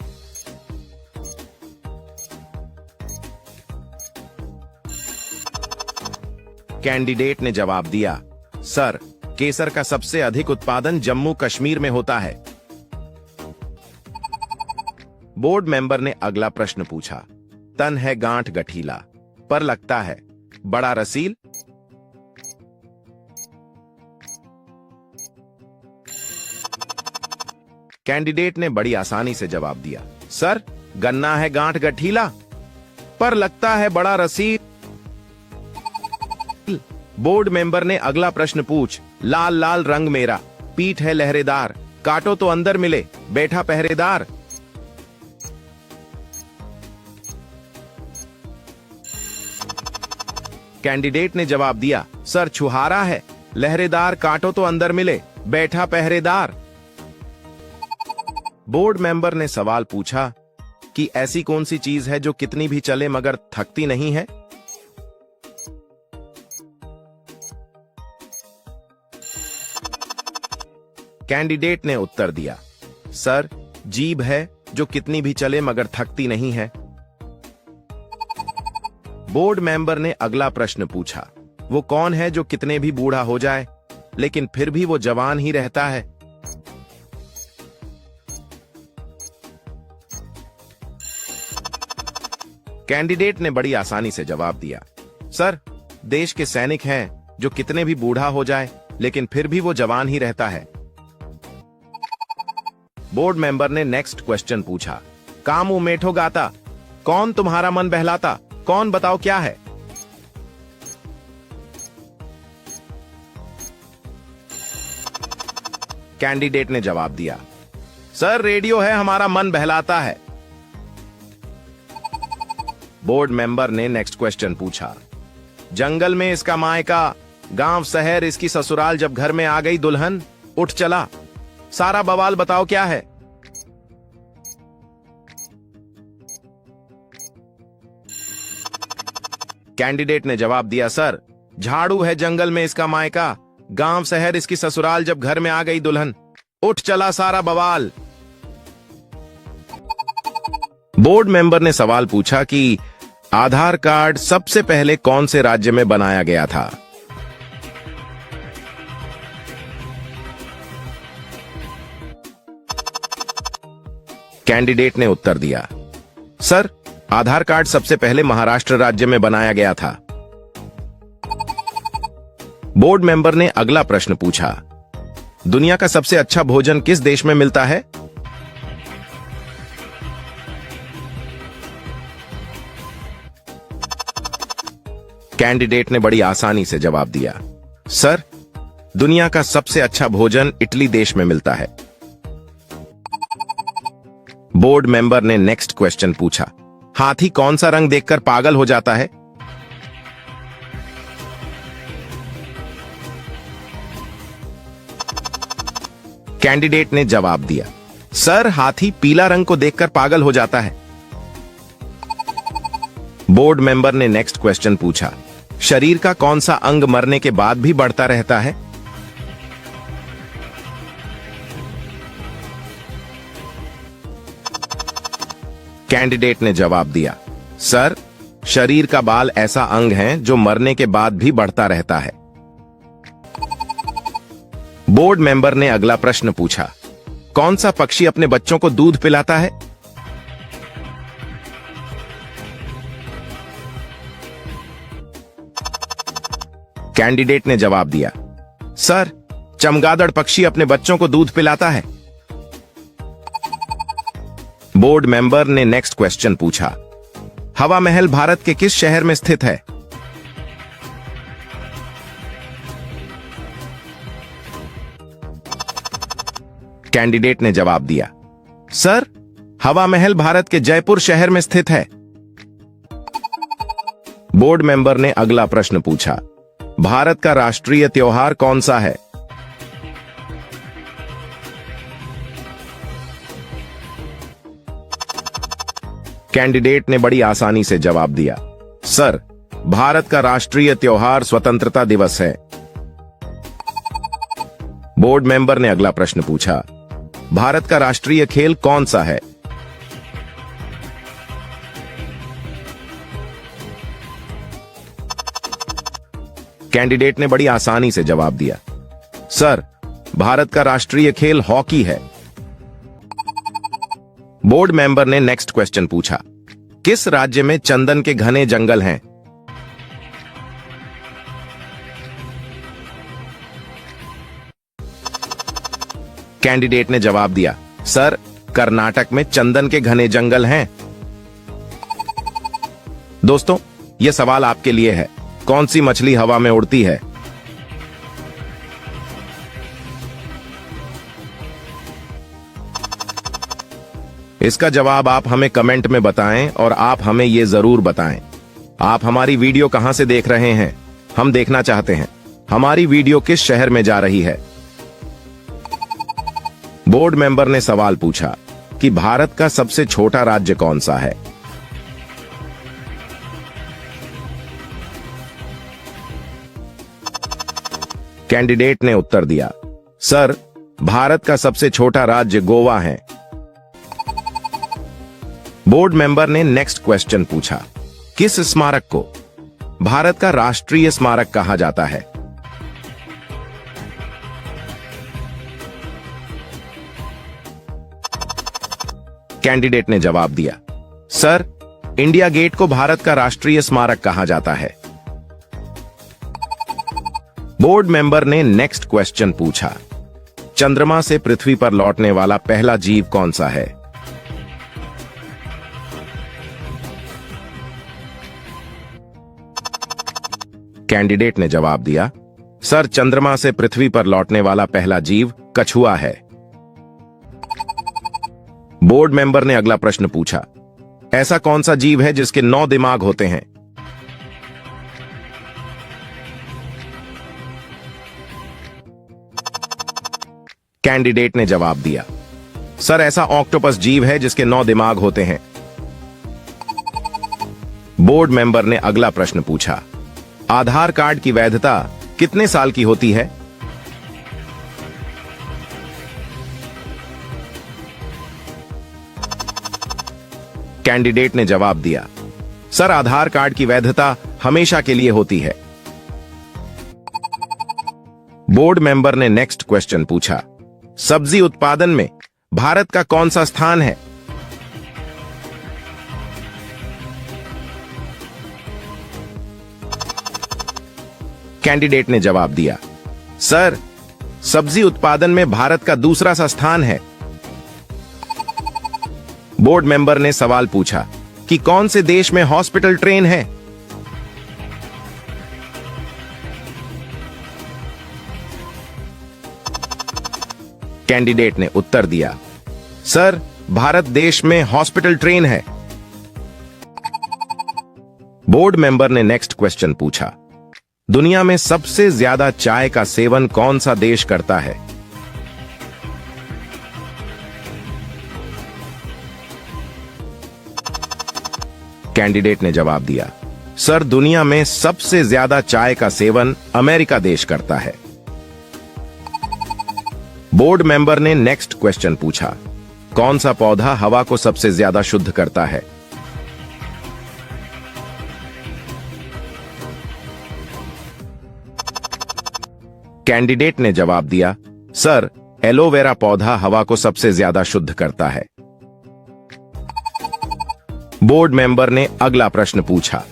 कैंडिडेट ने जवाब दिया, सर केसर का सबसे अधिक उत्पादन जम्मू कश्मीर में होता है। बोर्ड मेंबर ने अगला प्रश्न पूछा, तन है गांठ गठीला पर लगता है बड़ा रसील? कैंडिडेट ने बड़ी आसानी से जवाब दिया, सर गन्ना है गांठ गठीला पर लगता है बड़ा रसील। बोर्ड मेंबर ने अगला प्रश्न पूछ, लाल लाल रंग मेरा, पीठ है लहरेदार, काटो तो अंदर मिले, बैठा पहरेदार। कैंडिडेट ने जवाब दिया, सर छुहारा है, लहरेदार, काटो तो अंदर मिले, बैठा पहरेदार। बोर्ड मेंबर ने सवाल पूछा कि ऐसी कौन सी चीज है जो कितनी भी चले मगर थकती नहीं है? कैंडिडेट ने उत्तर दिया, सर जीभ है जो कितनी भी चले मगर थकती नहीं है। बोर्ड मेंबर ने अगला प्रश्न पूछा, वो कौन है जो कितने भी बूढ़ा हो जाए लेकिन फिर भी वो जवान ही रहता है? कैंडिडेट ने बड़ी आसानी से जवाब दिया, सर देश के सैनिक हैं जो कितने भी बूढ़ा हो जाए लेकिन फिर भी वो जवान ही रहता है। बोर्ड मेंबर ने नेक्स्ट क्वेश्चन पूछा, कामू मेठो गाता, कौन तुम्हारा मन बहलाता, कौन बताओ क्या है? कैंडिडेट ने जवाब दिया, सर रेडियो है हमारा मन बहलाता है। बोर्ड मेंबर ने नेक्स्ट क्वेश्चन पूछा, जंगल में इसका मायका, गांव शहर इसकी ससुराल, जब घर में आ गई दुल्हन उठ चला, सारा बवाल बताओ क्या है? कैंडिडेट ने जवाब दिया, सर झाड़ू है जंगल में इसका मायका, गांव शहर इसकी ससुराल, जब घर में आ गई दुल्हन उठ चला सारा बवाल। बोर्ड मेंबर ने सवाल पूछा कि आधार कार्ड सबसे पहले कौन से राज्य में बनाया गया था? कैंडिडेट ने उत्तर दिया, सर आधार कार्ड सबसे पहले महाराष्ट्र राज्य में बनाया गया था। बोर्ड मेंबर ने अगला प्रश्न पूछा, दुनिया का सबसे अच्छा भोजन किस देश में मिलता है? कैंडिडेट ने बड़ी आसानी से जवाब दिया, सर, दुनिया का सबसे अच्छा भोजन इटली देश में मिलता है। बोर्ड मेंबर ने नेक्स्ट क्वेश्चन पूछा, हाथी कौन सा रंग देखकर पागल हो जाता है? कैंडिडेट ने जवाब दिया, सर, हाथी पीला रंग को देखकर पागल हो जाता है। बोर्ड मेंबर ने नेक्स्ट क्वेश्चन पूछा, शरीर का कौन सा अंग मरने के बाद भी बढ़ता रहता है? कैंडिडेट ने जवाब दिया, सर, शरीर का बाल ऐसा अंग है जो मरने के बाद भी बढ़ता रहता है। बोर्ड मेंबर ने अगला प्रश्न पूछा, कौन सा पक्षी अपने बच्चों को दूध पिलाता है? कैंडिडेट ने जवाब दिया, सर, चमगादड़ पक्षी अपने बच्चों को दूध पिलाता है। बोर्ड मेंबर ने नेक्स्ट क्वेश्चन पूछा, हवा महल भारत के किस शहर में स्थित है? कैंडिडेट ने जवाब दिया, सर, हवा महल भारत के जयपुर शहर में स्थित है। बोर्ड मेंबर ने अगला प्रश्न पूछा, भारत का राष्ट्रीय त्योहार कौन सा है? कैंडिडेट ने बड़ी आसानी से जवाब दिया, सर, भारत का राष्ट्रीय त्योहार स्वतंत्रता दिवस है। बोर्ड मेंबर ने अगला प्रश्न पूछा, भारत का राष्ट्रीय खेल कौन सा है? कैंडिडेट ने बड़ी आसानी से जवाब दिया, सर, भारत का राष्ट्रीय खेल हॉकी है। बोर्ड मेंबर ने नेक्स्ट क्वेश्चन पूछा, किस राज्य में चंदन के घने जंगल हैं? कैंडिडेट ने जवाब दिया, सर, कर्नाटक में चंदन के घने जंगल हैं। दोस्तों, यह सवाल आपके लिए है, कौन सी मछली हवा में उड़ती है? इसका जवाब आप हमें कमेंट में बताएं और आप हमें यह जरूर बताएं, आप हमारी वीडियो कहां से देख रहे हैं? हम देखना चाहते हैं हमारी वीडियो किस शहर में जा रही है। बोर्ड मेंबर ने सवाल पूछा कि भारत का सबसे छोटा राज्य कौन सा है? कैंडिडेट ने उत्तर दिया, सर, भारत का सबसे छोटा राज्य गोवा है। बोर्ड मेंबर ने नेक्स्ट क्वेश्चन पूछा, किस स्मारक को भारत का राष्ट्रीय स्मारक कहा जाता है? कैंडिडेट ने जवाब दिया, सर, इंडिया गेट को भारत का राष्ट्रीय स्मारक कहा जाता है। बोर्ड मेंबर ने नेक्स्ट क्वेश्चन पूछा, चंद्रमा से पृथ्वी पर लौटने वाला पहला जीव कौन सा है? कैंडिडेट ने जवाब दिया, सर, चंद्रमा से पृथ्वी पर लौटने वाला पहला जीव कछुआ है। बोर्ड मेंबर ने अगला प्रश्न पूछा, ऐसा कौन सा जीव है जिसके 9 दिमाग होते हैं? कैंडिडेट ने जवाब दिया, सर, ऐसा ऑक्टोपस जीव है जिसके 9 दिमाग होते हैं। बोर्ड मेंबर ने अगला प्रश्न पूछा, आधार कार्ड की वैधता कितने साल की होती है? कैंडिडेट ने जवाब दिया, सर, आधार कार्ड की वैधता हमेशा के लिए होती है। बोर्ड मेंबर ने नेक्स्ट क्वेश्चन पूछा, सब्जी उत्पादन में भारत का कौन सा स्थान है? कैंडिडेट ने जवाब दिया, सर, सब्जी उत्पादन में भारत का दूसरा सा स्थान है। बोर्ड मेंबर ने सवाल पूछा कि कौन से देश में हॉस्पिटल ट्रेन है? कैंडिडेट ने उत्तर दिया, सर, भारत देश में हॉस्पिटल ट्रेन है। बोर्ड मेंबर ने नेक्स्ट क्वेश्चन पूछा, दुनिया में सबसे ज्यादा चाय का सेवन कौन सा देश करता है? कैंडिडेट ने जवाब दिया, सर, दुनिया में सबसे ज्यादा चाय का सेवन अमेरिका देश करता है। बोर्ड मेंबर ने नेक्स्ट क्वेश्चन पूछा, कौन सा पौधा हवा को सबसे ज्यादा शुद्ध करता है? कैंडिडेट ने जवाब दिया, सर, एलोवेरा पौधा हवा को सबसे ज्यादा शुद्ध करता है। बोर्ड मेंबर ने अगला प्रश्न पूछा,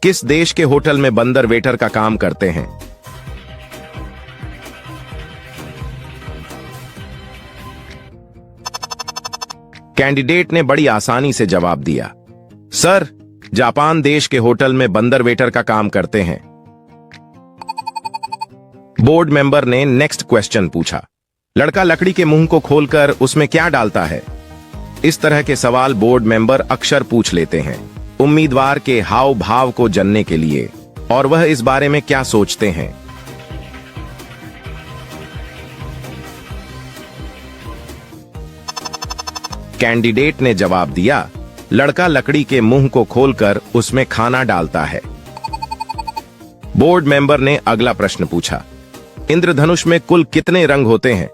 किस देश के होटल में बंदर वेटर का काम करते हैं? कैंडिडेट ने बड़ी आसानी से जवाब दिया, सर, जापान देश के होटल में बंदर वेटर का काम करते हैं। बोर्ड मेंबर ने नेक्स्ट क्वेश्चन पूछा, लड़का लकड़ी के मुंह को खोलकर उसमें क्या डालता है? इस तरह के सवाल बोर्ड मेंबर अक्सर पूछ लेते हैं उम्मीदवार के हाव भाव को जानने के लिए और वह इस बारे में क्या सोचते हैं। कैंडिडेट ने जवाब दिया, लड़का लकड़ी के मुंह को खोलकर उसमें खाना डालता है। बोर्ड मेंबर ने अगला प्रश्न पूछा, इंद्रधनुष में कुल कितने रंग होते हैं?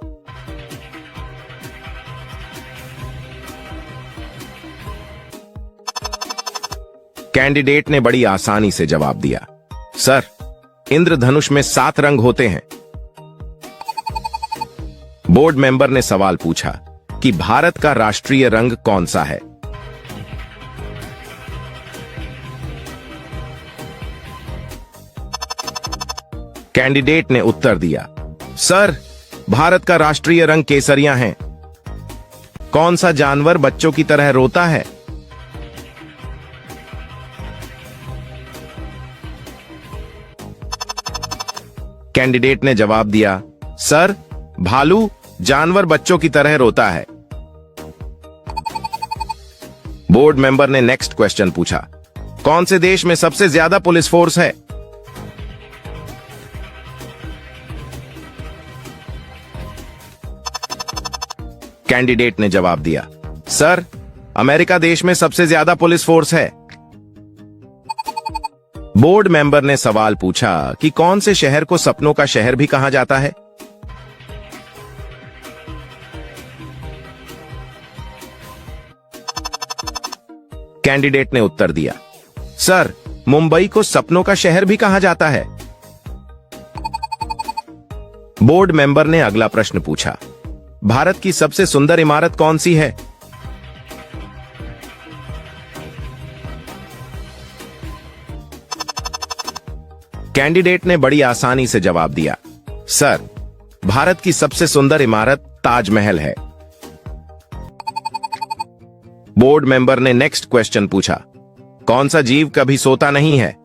कैंडिडेट ने बड़ी आसानी से जवाब दिया, सर, इंद्रधनुष में 7 रंग होते हैं। बोर्ड मेंबर ने सवाल पूछा कि भारत का राष्ट्रीय रंग कौन सा है? कैंडिडेट ने उत्तर दिया, सर, भारत का राष्ट्रीय रंग केसरिया है। कौन सा जानवर बच्चों की तरह रोता है? कैंडिडेट ने जवाब दिया, सर, भालू जानवर बच्चों की तरह रोता है। बोर्ड मेंबर ने नेक्स्ट क्वेश्चन पूछा, कौन से देश में सबसे ज्यादा पुलिस फोर्स है? कैंडिडेट ने जवाब दिया, सर, अमेरिका देश में सबसे ज्यादा पुलिस फोर्स है। बोर्ड मेंबर ने सवाल पूछा कि कौन से शहर को सपनों का शहर भी कहा जाता है? कैंडिडेट ने उत्तर दिया, सर, मुंबई को सपनों का शहर भी कहा जाता है। बोर्ड मेंबर ने अगला प्रश्न पूछा, भारत की सबसे सुंदर इमारत कौन सी है? कैंडिडेट ने बड़ी आसानी से जवाब दिया, सर, भारत की सबसे सुंदर इमारत ताजमहल है। बोर्ड मेंबर ने नेक्स्ट क्वेश्चन पूछा, कौन सा जीव कभी सोता नहीं है?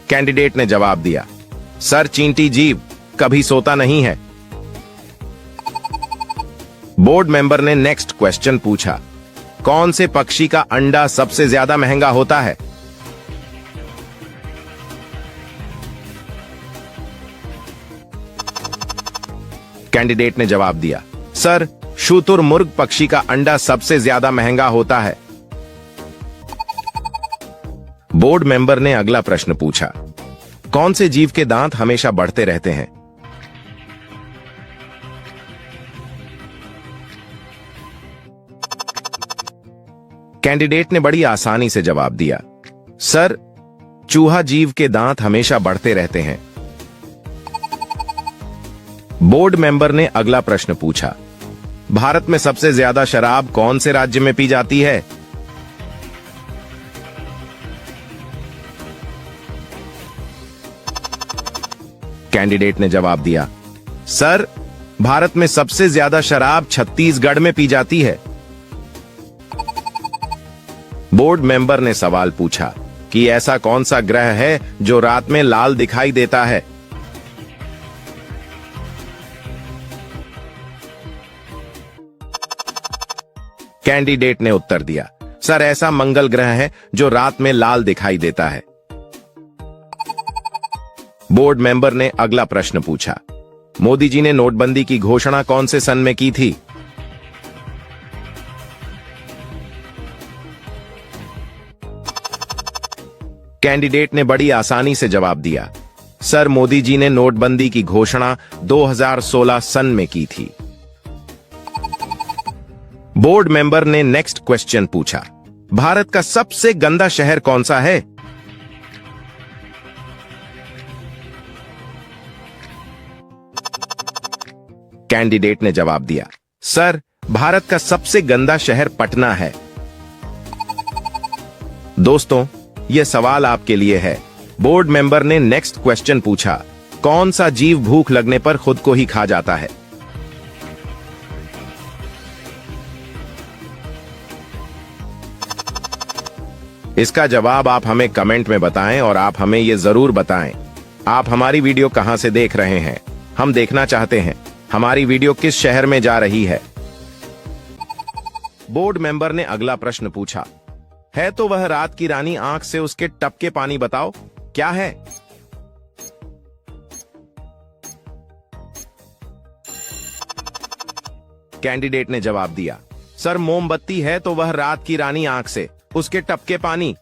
कैंडिडेट ने जवाब दिया, सर, चींटी जीव कभी सोता नहीं है। बोर्ड मेंबर ने नेक्स्ट क्वेश्चन पूछा, कौन से पक्षी का अंडा सबसे ज्यादा महंगा होता है? कैंडिडेट ने जवाब दिया, सर, शुतुरमुर्ग पक्षी का अंडा सबसे ज्यादा महंगा होता है। बोर्ड मेंबर ने अगला प्रश्न पूछा, कौन से जीव के दांत हमेशा बढ़ते रहते हैं? कैंडिडेट ने बड़ी आसानी से जवाब दिया, सर, चूहा जीव के दांत हमेशा बढ़ते रहते हैं। बोर्ड मेंबर ने अगला प्रश्न पूछा, भारत में सबसे ज्यादा शराब कौन से राज्य में पी जाती है? कैंडिडेट ने जवाब दिया, सर, भारत में सबसे ज्यादा शराब छत्तीसगढ़ में पी जाती है। बोर्ड मेंबर ने सवाल पूछा कि ऐसा कौन सा ग्रह है जो रात में लाल दिखाई देता है। कैंडिडेट ने उत्तर दिया, सर ऐसा मंगल ग्रह है जो रात में लाल दिखाई देता है। बोर्ड मेंबर ने अगला प्रश्न पूछा, मोदी जी ने नोटबंदी की घोषणा कौन से सन में की थी? कैंडिडेट ने बड़ी आसानी से जवाब दिया, सर मोदी जी ने नोटबंदी की घोषणा 2016 सन में की थी। बोर्ड मेंबर ने नेक्स्ट क्वेश्चन पूछा, भारत का सबसे गंदा शहर कौन सा है? कैंडिडेट ने जवाब दिया, सर भारत का सबसे गंदा शहर पटना है। दोस्तों, यह सवाल आपके लिए है। बोर्ड मेंबर ने नेक्स्ट क्वेश्चन पूछा, कौन सा जीव भूख लगने पर खुद को ही खा जाता है? इसका जवाब आप हमें कमेंट में बताएं और आप हमें यह जरूर बताएं, आप हमारी वीडियो कहां से देख रहे हैं। हम देखना चाहते हैं हमारी वीडियो किस शहर में जा रही है। बोर्ड मेंबर ने अगला प्रश्न पूछा, है तो वह रात की रानी, आंख से उसके टपके पानी बताओ क्या है? कैंडिडेट ने जवाब दिया, सर मोमबत्ती है तो वह रात की रानी, आंख से उसके टपके पानी।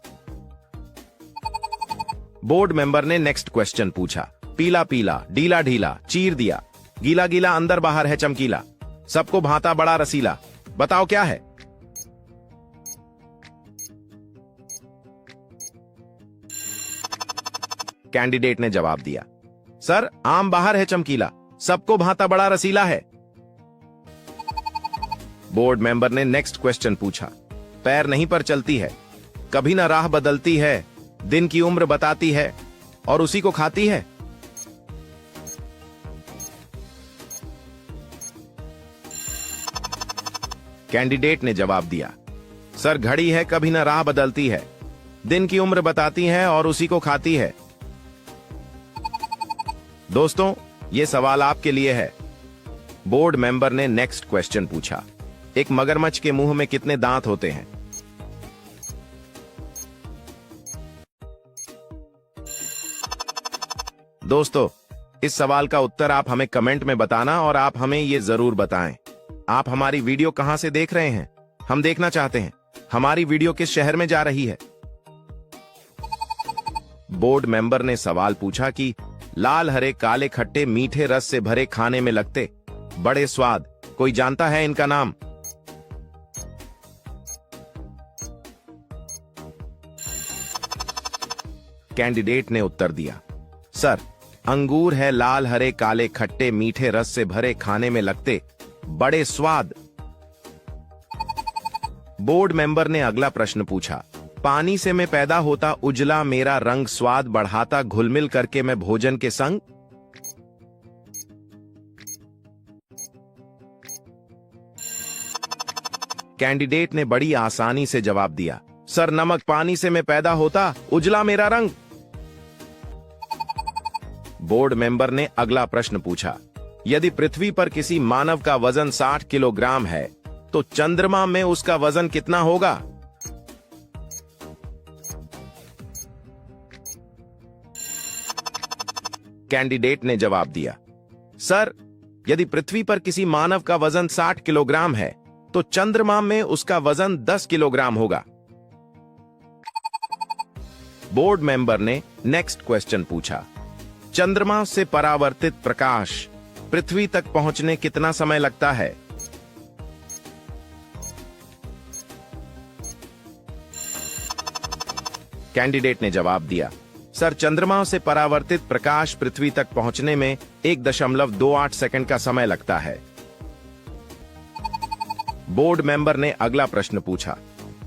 बोर्ड मेंबर ने नेक्स्ट क्वेश्चन पूछा, पीला पीला, ढीला ढीला, चीर दिया, गीला गीला, अंदर बाहर है चमकीला, सबको भांता बड़ा रसीला, बताओ क्या है? कैंडिडेट ने जवाब दिया, सर आम बाहर है चमकीला, सबको भांता बड़ा रसीला है। बोर्ड मेंबर ने नेक्स्ट क्वेश्चन पूछा, पैर नहीं पर चलती है, कभी ना राह बदलती है, दिन की उम्र बताती है और उसी को खाती है। कैंडिडेट ने जवाब दिया, सर घड़ी है, कभी ना राह बदलती है, दिन की उम्र बताती है और उसी को खाती है। दोस्तों, यह सवाल आपके लिए है। बोर्ड मेंबर ने नेक्स्ट क्वेश्चन पूछा, एक मगरमच्छ के मुंह में कितने दांत होते हैं? दोस्तों, इस सवाल का उत्तर आप हमें कमेंट में बताना और आप हमें यह जरूर बताएं, आप हमारी वीडियो कहां से देख रहे हैं। हम देखना चाहते हैं हमारी वीडियो किस शहर में जा रही है। बोर्ड मेंबर ने सवाल पूछा कि लाल हरे काले खट्टे मीठे रस से भरे खाने में लगते बड़े स्वाद, कोई जानता है इनका नाम? कैंडिडेट ने उत्तर दिया, सर अंगूर है, लाल हरे काले खट्टे मीठे रस से भरे खाने में लगते बड़े स्वाद। बोर्ड मेंबर ने अगला प्रश्न पूछा, पानी से मैं पैदा होता उजला, मेरा रंग स्वाद बढ़ाता, घुलमिल करके मैं भोजन के संग। कैंडिडेट ने बड़ी आसानी से जवाब दिया, सर नमक, पानी से मैं पैदा होता उजला मेरा रंग। बोर्ड मेंबर ने अगला प्रश्न पूछा, यदि पृथ्वी पर किसी मानव का वजन 60 किलोग्राम है तो चंद्रमा में उसका वजन कितना होगा? कैंडिडेट ने जवाब दिया, सर यदि पृथ्वी पर किसी मानव का वजन 60 किलोग्राम है तो चंद्रमा में उसका वजन 10 किलोग्राम होगा। बोर्ड मेंबर ने नेक्स्ट क्वेश्चन पूछा, चंद्रमा से परावर्तित प्रकाश पृथ्वी तक पहुंचने कितना समय लगता है? कैंडिडेट ने जवाब दिया, सर चंद्रमा से परावर्तित प्रकाश पृथ्वी तक पहुंचने में 1.28 सेकंड का समय लगता है। बोर्ड मेंबर ने अगला प्रश्न पूछा,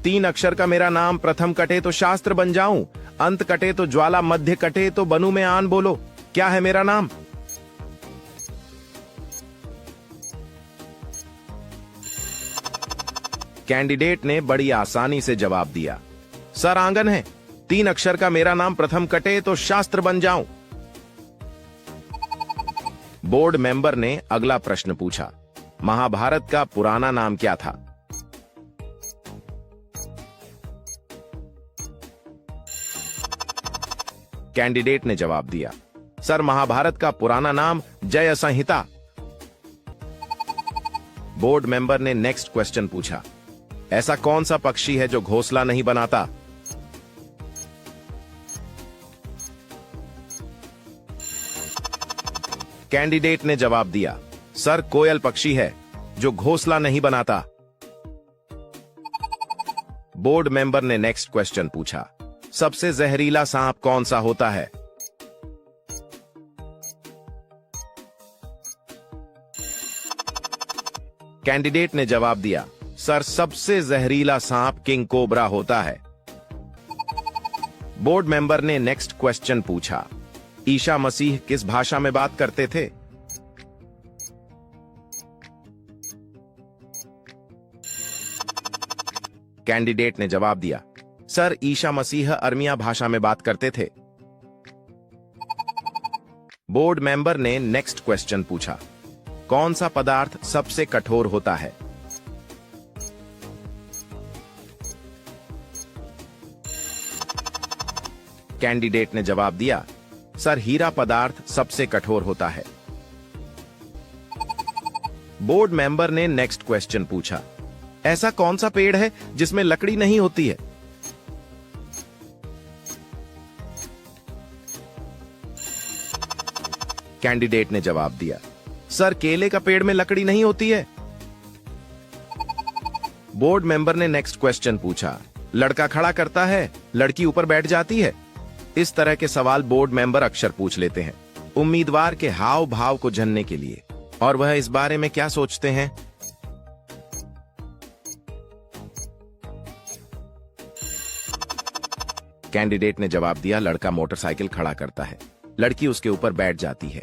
3 अक्षर का मेरा नाम, प्रथम कटे तो शास्त्र बन जाऊं, अंत कटे तो ज्वाला, मध्य कटे तो बनूं मैं आन, बोलो क्या है मेरा नाम? कैंडिडेट ने बड़ी आसानी से जवाब दिया, सर आंगन है, 3 अक्षर का मेरा नाम प्रथम कटे तो शास्त्र बन जाऊं। बोर्ड मेंबर ने अगला प्रश्न पूछा, महाभारत का पुराना नाम क्या था? कैंडिडेट ने जवाब दिया, सर महाभारत का पुराना नाम जय संहिता। बोर्ड मेंबर ने नेक्स्ट क्वेश्चन पूछा, ऐसा कौन सा पक्षी है जो घोंसला नहीं बनाता? कैंडिडेट ने जवाब दिया, सर कोयल पक्षी है जो घोंसला नहीं बनाता। बोर्ड मेंबर ने नेक्स्ट क्वेश्चन पूछा, सबसे जहरीला सांप कौन सा होता है? कैंडिडेट ने जवाब दिया, सर सबसे जहरीला सांप किंग कोबरा होता है। बोर्ड मेंबर ने नेक्स्ट क्वेश्चन पूछा, ईसा मसीह किस भाषा में बात करते थे? कैंडिडेट ने जवाब दिया, सर ईसा मसीह अरमिया भाषा में बात करते थे। बोर्ड मेंबर ने नेक्स्ट क्वेश्चन पूछा, कौन सा पदार्थ सबसे कठोर होता है? कैंडिडेट ने जवाब दिया, सर हीरा पदार्थ सबसे कठोर होता है। बोर्ड मेंबर ने नेक्स्ट क्वेश्चन पूछा, ऐसा कौन सा पेड़ है जिसमें लकड़ी नहीं होती है? कैंडिडेट ने जवाब दिया, सर केले का पेड़ में लकड़ी नहीं होती है। बोर्ड मेंबर ने नेक्स्ट क्वेश्चन पूछा, लड़का खड़ा करता है, लड़की ऊपर बैठ जाती है। इस तरह के सवाल बोर्ड मेंबर अक्सर पूछ लेते हैं उम्मीदवार के हाव भाव को जानने के लिए, और वह इस बारे में क्या सोचते हैं। कैंडिडेट ने जवाब दिया, लड़का मोटरसाइकिल खड़ा करता है, लड़की उसके ऊपर बैठ जाती है।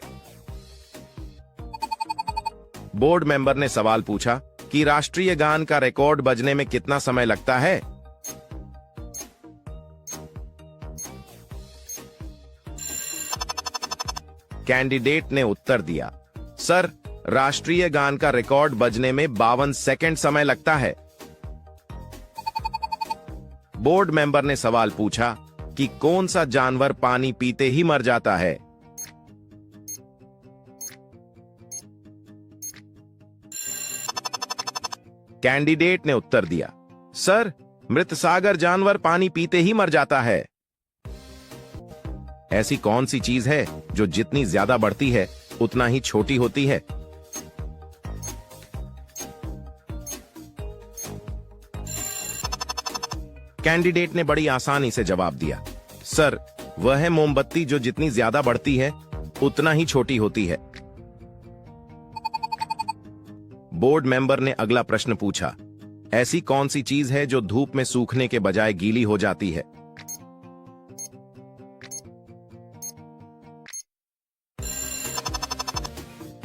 बोर्ड मेंबर ने सवाल पूछा कि राष्ट्रीय गान का रिकॉर्ड बजने में कितना समय लगता है? कैंडिडेट ने उत्तर दिया, सर राष्ट्रीय गान का रिकॉर्ड बजने में 52 सेकंड समय लगता है। बोर्ड मेंबर ने सवाल पूछा कि कौन सा जानवर पानी पीते ही मर जाता है? कैंडिडेट ने उत्तर दिया, सर मृतसागर जानवर पानी पीते ही मर जाता है। ऐसी कौन सी चीज है जो जितनी ज्यादा बढ़ती है उतना ही छोटी होती है? कैंडिडेट ने बड़ी आसानी से जवाब दिया, सर वह है मोमबत्ती जो जितनी ज्यादा बढ़ती है उतना ही छोटी होती है। बोर्ड मेंबर ने अगला प्रश्न पूछा, ऐसी कौन सी चीज है जो धूप में सूखने के बजाय गीली हो जाती है?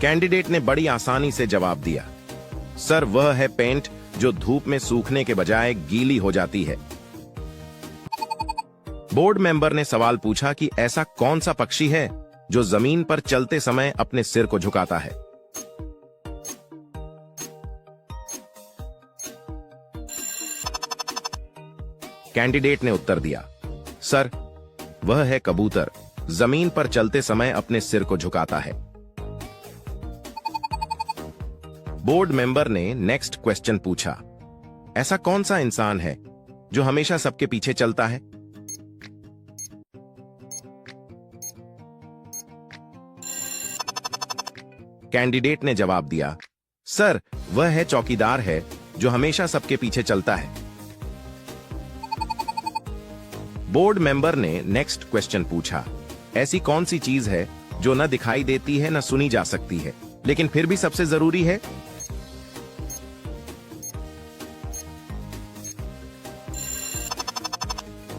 कैंडिडेट ने बड़ी आसानी से जवाब दिया, सर वह है पेंट जो धूप में सूखने के बजाय गीली हो जाती है। बोर्ड मेंबर ने सवाल पूछा कि ऐसा कौन सा पक्षी है जो जमीन पर चलते समय अपने सिर को झुकाता है? कैंडिडेट ने उत्तर दिया, सर वह है कबूतर, जमीन पर चलते समय अपने सिर को झुकाता है। बोर्ड मेंबर ने नेक्स्ट क्वेश्चन पूछा, ऐसा कौन सा इंसान है जो हमेशा सबके पीछे चलता है? कैंडिडेट ने जवाब दिया, सर वह है चौकीदार है जो हमेशा सबके पीछे चलता है। बोर्ड मेंबर ने नेक्स्ट क्वेश्चन पूछा, ऐसी कौन सी चीज है जो न दिखाई देती है न सुनी जा सकती है लेकिन फिर भी सबसे जरूरी है?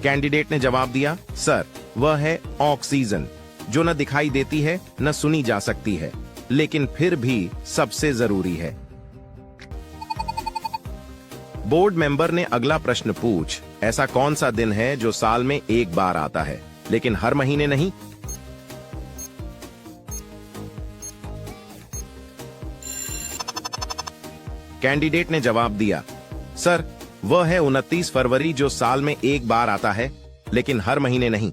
कैंडिडेट ने जवाब दिया, सर वह है ऑक्सीजन जो न दिखाई देती है न सुनी जा सकती है लेकिन फिर भी सबसे जरूरी है। बोर्ड मेंबर ने अगला प्रश्न पूछ, ऐसा कौन सा दिन है जो साल में एक बार आता है लेकिन हर महीने नहीं? कैंडिडेट ने जवाब दिया, सर वह है 29 फरवरी जो साल में एक बार आता है लेकिन हर महीने नहीं।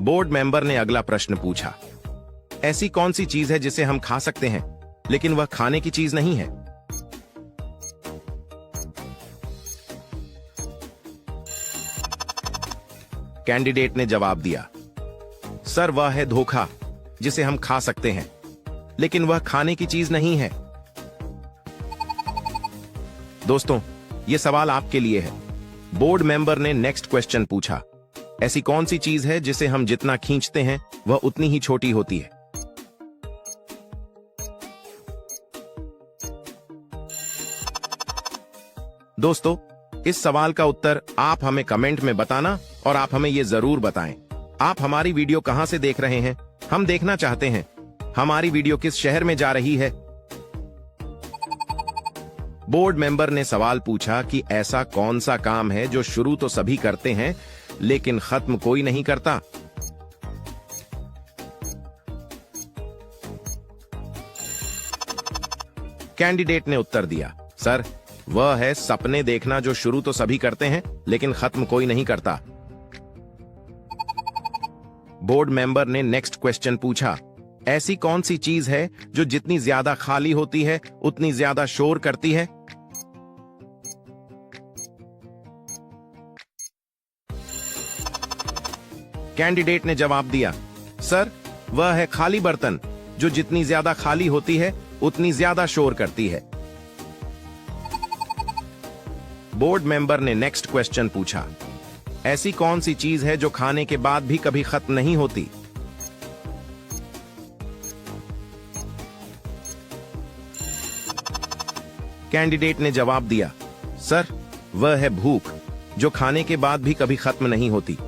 बोर्ड मेंबर ने अगला प्रश्न पूछा, ऐसी कौन सी चीज है जिसे हम खा सकते हैं लेकिन वह खाने की चीज नहीं है? कैंडिडेट ने जवाब दिया, सर वह है धोखा, जिसे हम खा सकते हैं लेकिन वह खाने की चीज नहीं है। दोस्तों, यह सवाल आपके लिए है। बोर्ड मेंबर ने नेक्स्ट क्वेश्चन पूछा, ऐसी कौन सी चीज है जिसे हम जितना खींचते हैं वह उतनी ही छोटी होती है? दोस्तों, इस सवाल का उत्तर आप हमें कमेंट में बताना और आप हमें यह जरूर बताएं, आप हमारी वीडियो कहां से देख रहे हैं? हम देखना चाहते हैं हमारी वीडियो किस शहर में जा रही है। बोर्ड मेंबर ने सवाल पूछा कि ऐसा कौन सा काम है जो शुरू तो सभी करते हैं लेकिन खत्म कोई नहीं करता? कैंडिडेट ने उत्तर दिया, सर वह है सपने देखना जो शुरू तो सभी करते हैं लेकिन खत्म कोई नहीं करता। बोर्ड मेंबर ने नेक्स्ट क्वेश्चन पूछा, ऐसी कौन सी चीज है जो जितनी ज्यादा खाली होती है उतनी ज्यादा शोर करती है? कैंडिडेट ने जवाब दिया, सर वह है खाली बर्तन, जो जितनी ज्यादा खाली होती है उतनी ज्यादा शोर करती है। बोर्ड मेंबर ने नेक्स्ट क्वेश्चन पूछा, ऐसी कौन सी चीज है जो खाने के बाद भी कभी खत्म नहीं होती? कैंडिडेट ने जवाब दिया, सर वह है भूख, जो खाने के बाद भी कभी खत्म नहीं होती।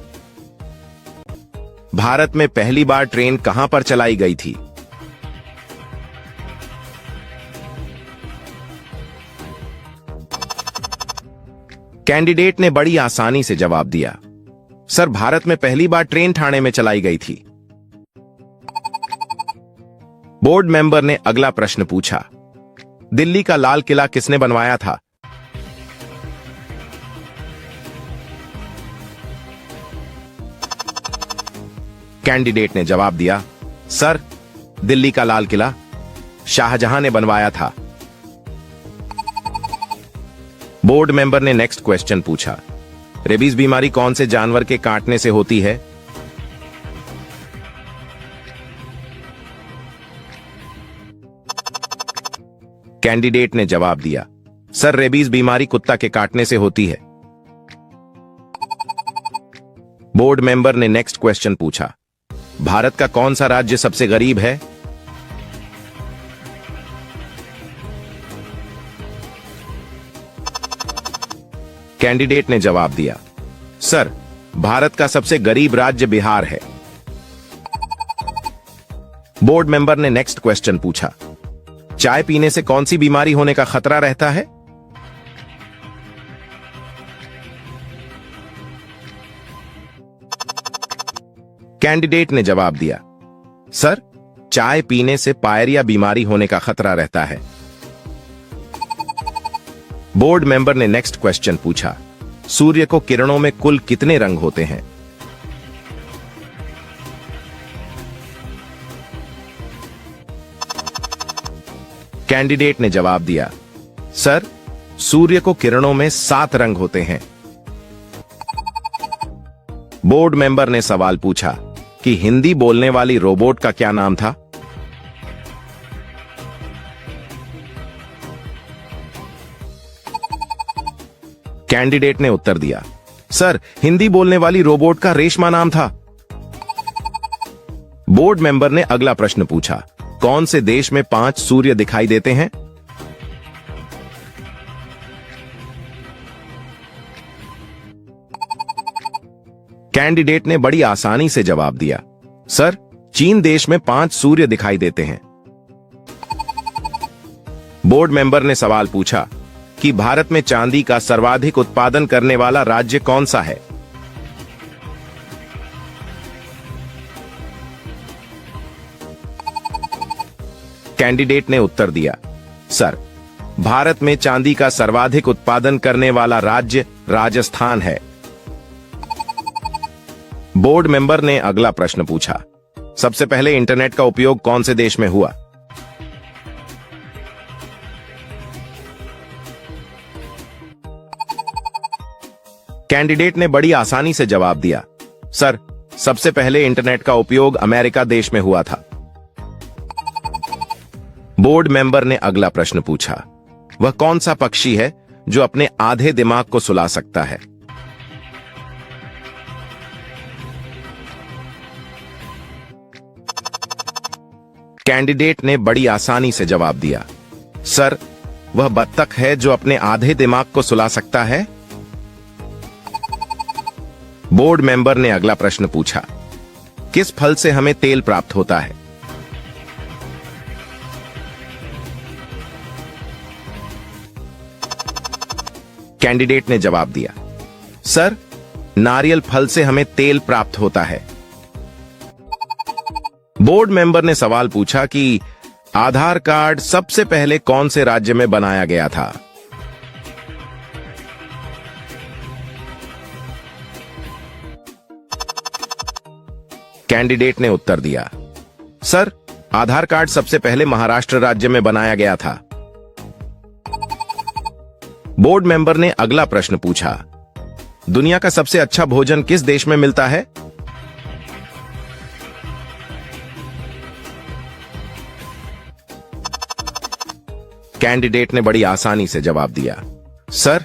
भारत में पहली बार ट्रेन कहां पर चलाई गई थी? कैंडिडेट ने बड़ी आसानी से जवाब दिया, सर भारत में पहली बार ट्रेन ठाणे में चलाई गई थी। बोर्ड मेंबर ने अगला प्रश्न पूछा, दिल्ली का लाल किला किसने बनवाया था? कैंडिडेट ने जवाब दिया, सर दिल्ली का लाल किला शाहजहां ने बनवाया था। बोर्ड मेंबर ने नेक्स्ट क्वेश्चन पूछा, रेबीज बीमारी कौन से जानवर के काटने से होती है? कैंडिडेट ने जवाब दिया, सर रेबीज बीमारी कुत्ता के काटने से होती है। बोर्ड मेंबर ने नेक्स्ट क्वेश्चन पूछा, भारत का कौन सा राज्य सबसे गरीब है? कैंडिडेट ने जवाब दिया, सर भारत का सबसे गरीब राज्य बिहार है। बोर्ड मेंबर ने नेक्स्ट क्वेश्चन पूछा, चाय पीने से कौन सी बीमारी होने का खतरा रहता है? कैंडिडेट ने जवाब दिया, सर चाय पीने से पायरिया बीमारी होने का खतरा रहता है। बोर्ड मेंबर ने नेक्स्ट क्वेश्चन पूछा, सूर्य को किरणों में कुल कितने रंग होते हैं? कैंडिडेट ने जवाब दिया, सर सूर्य को किरणों में 7 रंग होते हैं। बोर्ड मेंबर ने सवाल पूछा कि हिंदी बोलने वाली रोबोट का क्या नाम था? कैंडिडेट ने उत्तर दिया, सर हिंदी बोलने वाली रोबोट का रेशमा नाम था। बोर्ड मेंबर ने अगला प्रश्न पूछा, कौन से देश में 5 सूर्य दिखाई देते हैं? कैंडिडेट ने बड़ी आसानी से जवाब दिया, सर चीन देश में 5 सूर्य दिखाई देते हैं। बोर्ड मेंबर ने सवाल पूछा कि भारत में चांदी का सर्वाधिक उत्पादन करने वाला राज्य कौन सा है। कैंडिडेट ने उत्तर दिया, सर, भारत में चांदी का सर्वाधिक उत्पादन करने वाला राज्य राजस्थान है। बोर्ड मेंबर ने अगला प्रश्न पूछा, सबसे पहले इंटरनेट का उपयोग कौन से देश में हुआ। कैंडिडेट ने बड़ी आसानी से जवाब दिया, सर, सबसे पहले इंटरनेट का उपयोग अमेरिका देश में हुआ था। बोर्ड मेंबर ने अगला प्रश्न पूछा, वह कौन सा पक्षी है जो अपने आधे दिमाग को सुला सकता है। कैंडिडेट ने बड़ी आसानी से जवाब दिया, सर, वह बत्तख है जो अपने आधे दिमाग को सुला सकता है। बोर्ड मेंबर ने अगला प्रश्न पूछा, किस फल से हमें तेल प्राप्त होता है। कैंडिडेट ने जवाब दिया, सर, नारियल फल से हमें तेल प्राप्त होता है। बोर्ड मेंबर ने सवाल पूछा कि आधार कार्ड सबसे पहले कौन से राज्य में बनाया गया था। कैंडिडेट ने उत्तर दिया, सर, आधार कार्ड सबसे पहले महाराष्ट्र राज्य में बनाया गया था। बोर्ड मेंबर ने अगला प्रश्न पूछा, दुनिया का सबसे अच्छा भोजन किस देश में मिलता है। कैंडिडेट ने बड़ी आसानी से जवाब दिया, सर,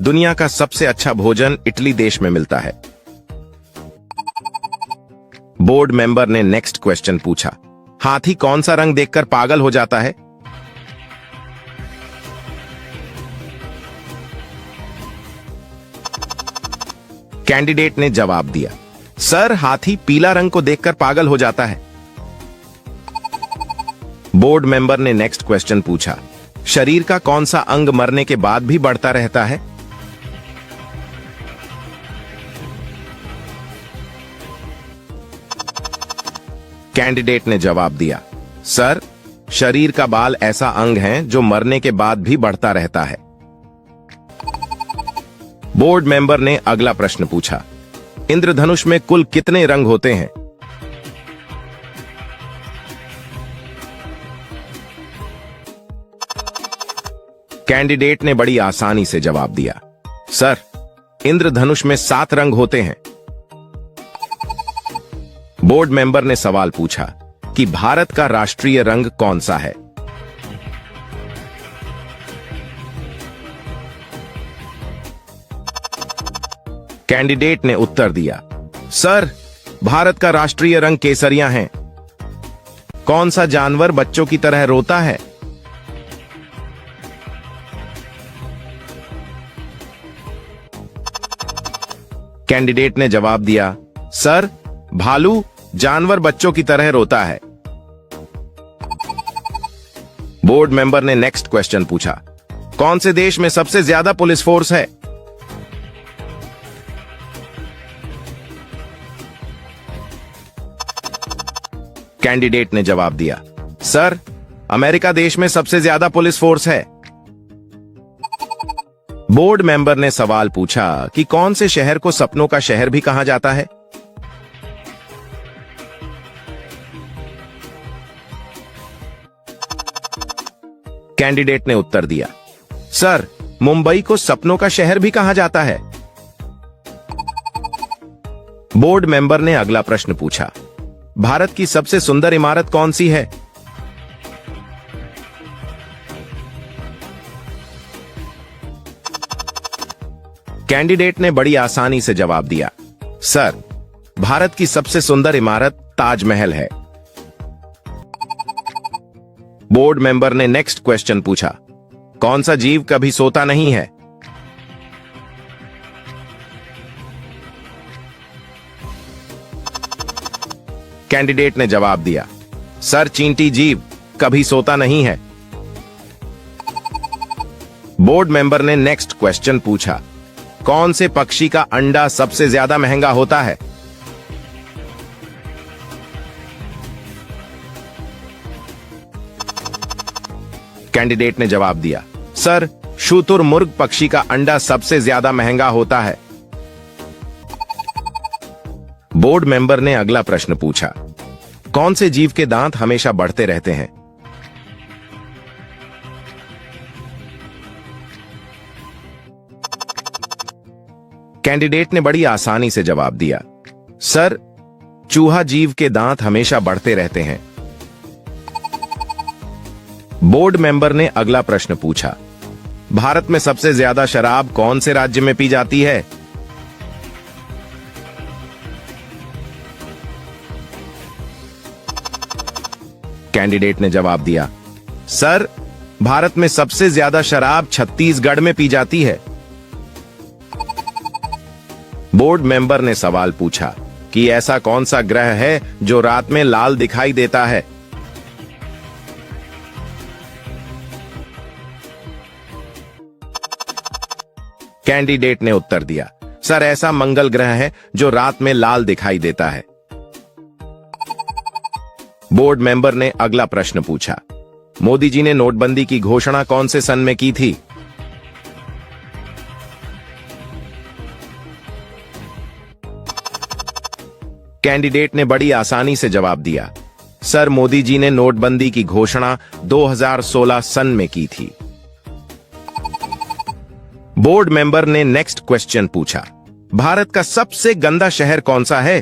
दुनिया का सबसे अच्छा भोजन इटली देश में मिलता है। बोर्ड मेंबर ने नेक्स्ट क्वेश्चन पूछा, हाथी कौन सा रंग देखकर पागल हो जाता है। कैंडिडेट ने जवाब दिया, सर, हाथी पीला रंग को देखकर पागल हो जाता है। बोर्ड मेंबर ने नेक्स्ट क्वेश्चन पूछा, शरीर का कौन सा अंग मरने के बाद भी बढ़ता रहता है। कैंडिडेट ने जवाब दिया, सर, शरीर का बाल ऐसा अंग है जो मरने के बाद भी बढ़ता रहता है। बोर्ड मेंबर ने अगला प्रश्न पूछा, इंद्रधनुष में कुल कितने रंग होते हैं। कैंडिडेट ने बड़ी आसानी से जवाब दिया, सर, इंद्रधनुष में 7 रंग होते हैं। बोर्ड मेंबर ने सवाल पूछा कि भारत का राष्ट्रीय रंग कौन सा है। कैंडिडेट ने उत्तर दिया, सर, भारत का राष्ट्रीय रंग केसरिया है। कौन सा जानवर बच्चों की तरह रोता है। कैंडिडेट ने जवाब दिया, सर, भालू जानवर बच्चों की तरह रोता है। बोर्ड मेंबर ने नेक्स्ट क्वेश्चन पूछा, कौन से देश में सबसे ज्यादा पुलिस फोर्स है। कैंडिडेट ने जवाब दिया, सर, अमेरिका देश में सबसे ज्यादा पुलिस फोर्स है। बोर्ड मेंबर ने सवाल पूछा कि कौन से शहर को सपनों का शहर भी कहा जाता है। कैंडिडेट ने उत्तर दिया, सर, मुंबई को सपनों का शहर भी कहा जाता है। बोर्ड मेंबर ने अगला प्रश्न पूछा, भारत की सबसे सुंदर इमारत कौन सी है। कैंडिडेट ने बड़ी आसानी से जवाब दिया, सर, भारत की सबसे सुंदर इमारत ताजमहल है। बोर्ड मेंबर ने नेक्स्ट क्वेश्चन पूछा, कौन सा जीव कभी सोता नहीं है। कैंडिडेट ने जवाब दिया, सर, चींटी जीव कभी सोता नहीं है। बोर्ड मेंबर ने नेक्स्ट क्वेश्चन पूछा, कौन से पक्षी का अंडा सबसे ज्यादा महंगा होता है? कैंडिडेट ने जवाब दिया, सर शुतुरमुर्ग पक्षी का अंडा सबसे ज्यादा महंगा होता है। बोर्ड मेंबर ने अगला प्रश्न पूछा, कौन से जीव के दांत हमेशा बढ़ते रहते हैं? कैंडिडेट ने बड़ी आसानी से जवाब दिया, सर चूहा जीव के दांत हमेशा बढ़ते रहते हैं। बोर्ड मेंबर ने अगला प्रश्न पूछा, भारत में सबसे ज्यादा शराब कौन से राज्य में पी जाती है? कैंडिडेट ने जवाब दिया, सर भारत में सबसे ज्यादा शराब छत्तीसगढ़ में पी जाती है। बोर्ड मेंबर ने सवाल पूछा कि ऐसा कौन सा ग्रह है जो रात में लाल दिखाई देता है? कैंडिडेट ने उत्तर दिया, सर ऐसा मंगल ग्रह है जो रात में लाल दिखाई देता है। बोर्ड मेंबर ने अगला प्रश्न पूछा, मोदी जी ने नोटबंदी की घोषणा कौन से सन में की थी? कैंडिडेट ने बड़ी आसानी से जवाब दिया, सर मोदी जी ने नोटबंदी की घोषणा 2016 सन में की थी। बोर्ड मेंबर ने नेक्स्ट क्वेश्चन पूछा, भारत का सबसे गंदा शहर कौन सा है?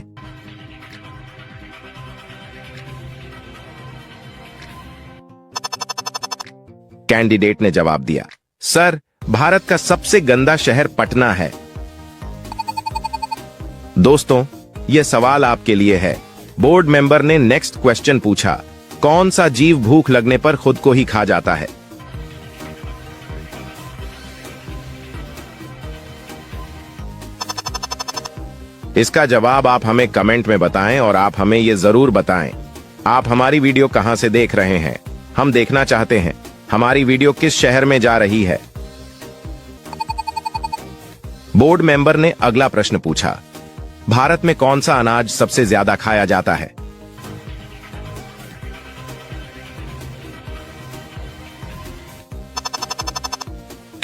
कैंडिडेट ने जवाब दिया, सर भारत का सबसे गंदा शहर पटना है। दोस्तों यह सवाल आपके लिए है। बोर्ड मेंबर ने नेक्स्ट क्वेश्चन पूछा, कौन सा जीव भूख लगने पर खुद को ही खा जाता है? इसका जवाब आप हमें कमेंट में बताएं और आप हमें यह जरूर बताएं, आप हमारी वीडियो कहां से देख रहे हैं। हम देखना चाहते हैं हमारी वीडियो किस शहर में जा रही है। बोर्ड मेंबर ने अगला प्रश्न पूछा, भारत में कौन सा अनाज सबसे ज्यादा खाया जाता है?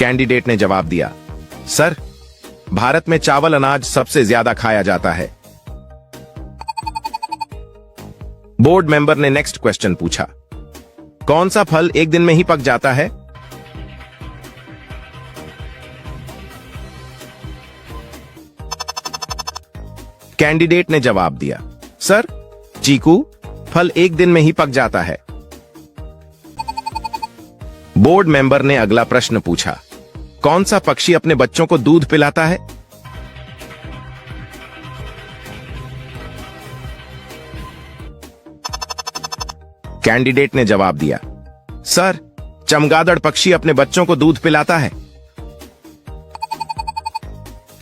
कैंडिडेट ने जवाब दिया, सर भारत में चावल अनाज सबसे ज्यादा खाया जाता है। बोर्ड मेंबर ने नेक्स्ट क्वेश्चन पूछा, कौन सा फल एक दिन में ही पक जाता है? कैंडिडेट ने जवाब दिया, सर चीकू फल एक दिन में ही पक जाता है। बोर्ड मेंबर ने अगला प्रश्न पूछा, कौन सा पक्षी अपने बच्चों को दूध पिलाता है? कैंडिडेट ने जवाब दिया, सर चमगादड़ पक्षी अपने बच्चों को दूध पिलाता है।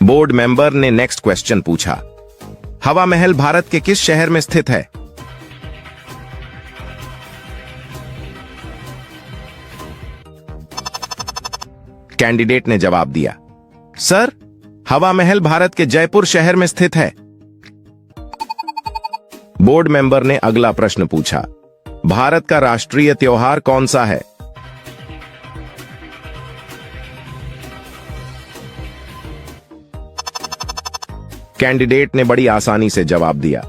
बोर्ड मेंबर ने नेक्स्ट क्वेश्चन पूछा, हवा महल भारत के किस शहर में स्थित है? कैंडिडेट ने जवाब दिया, सर हवा महल भारत के जयपुर शहर में स्थित है। बोर्ड मेंबर ने अगला प्रश्न पूछा, भारत का राष्ट्रीय त्योहार कौन सा है? कैंडिडेट ने बड़ी आसानी से जवाब दिया,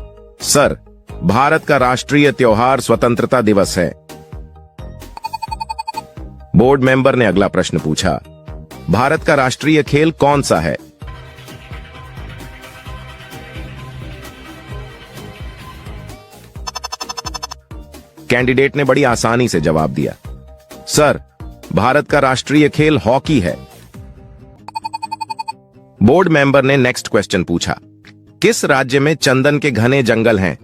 सर भारत का राष्ट्रीय त्योहार स्वतंत्रता दिवस है। बोर्ड मेंबर ने अगला प्रश्न पूछा, भारत का राष्ट्रीय खेल कौन सा है? कैंडिडेट ने बड़ी आसानी से जवाब दिया, सर भारत का राष्ट्रीय खेल हॉकी है। बोर्ड मेंबर ने नेक्स्ट क्वेश्चन पूछा, किस राज्य में चंदन के घने जंगल हैं?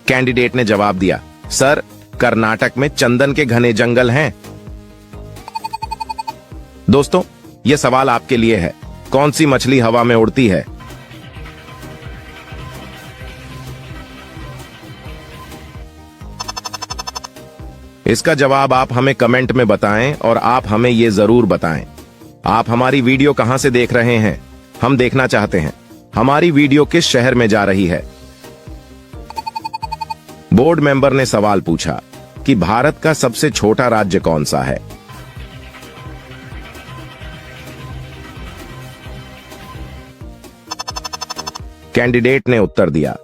कैंडिडेट ने जवाब दिया, सर कर्नाटक में चंदन के घने जंगल हैं। दोस्तों यह सवाल आपके लिए है, कौन सी मछली हवा में उड़ती है? इसका जवाब आप हमें कमेंट में बताएं और आप हमें ये जरूर बताएं आप हमारी वीडियो कहां से देख रहे हैं। हम देखना चाहते हैं हमारी वीडियो किस शहर में जा रही है। बोर्ड मेंबर ने सवाल पूछा कि भारत का सबसे छोटा राज्य कौन सा है। कैंडिडेट ने उत्तर दिया,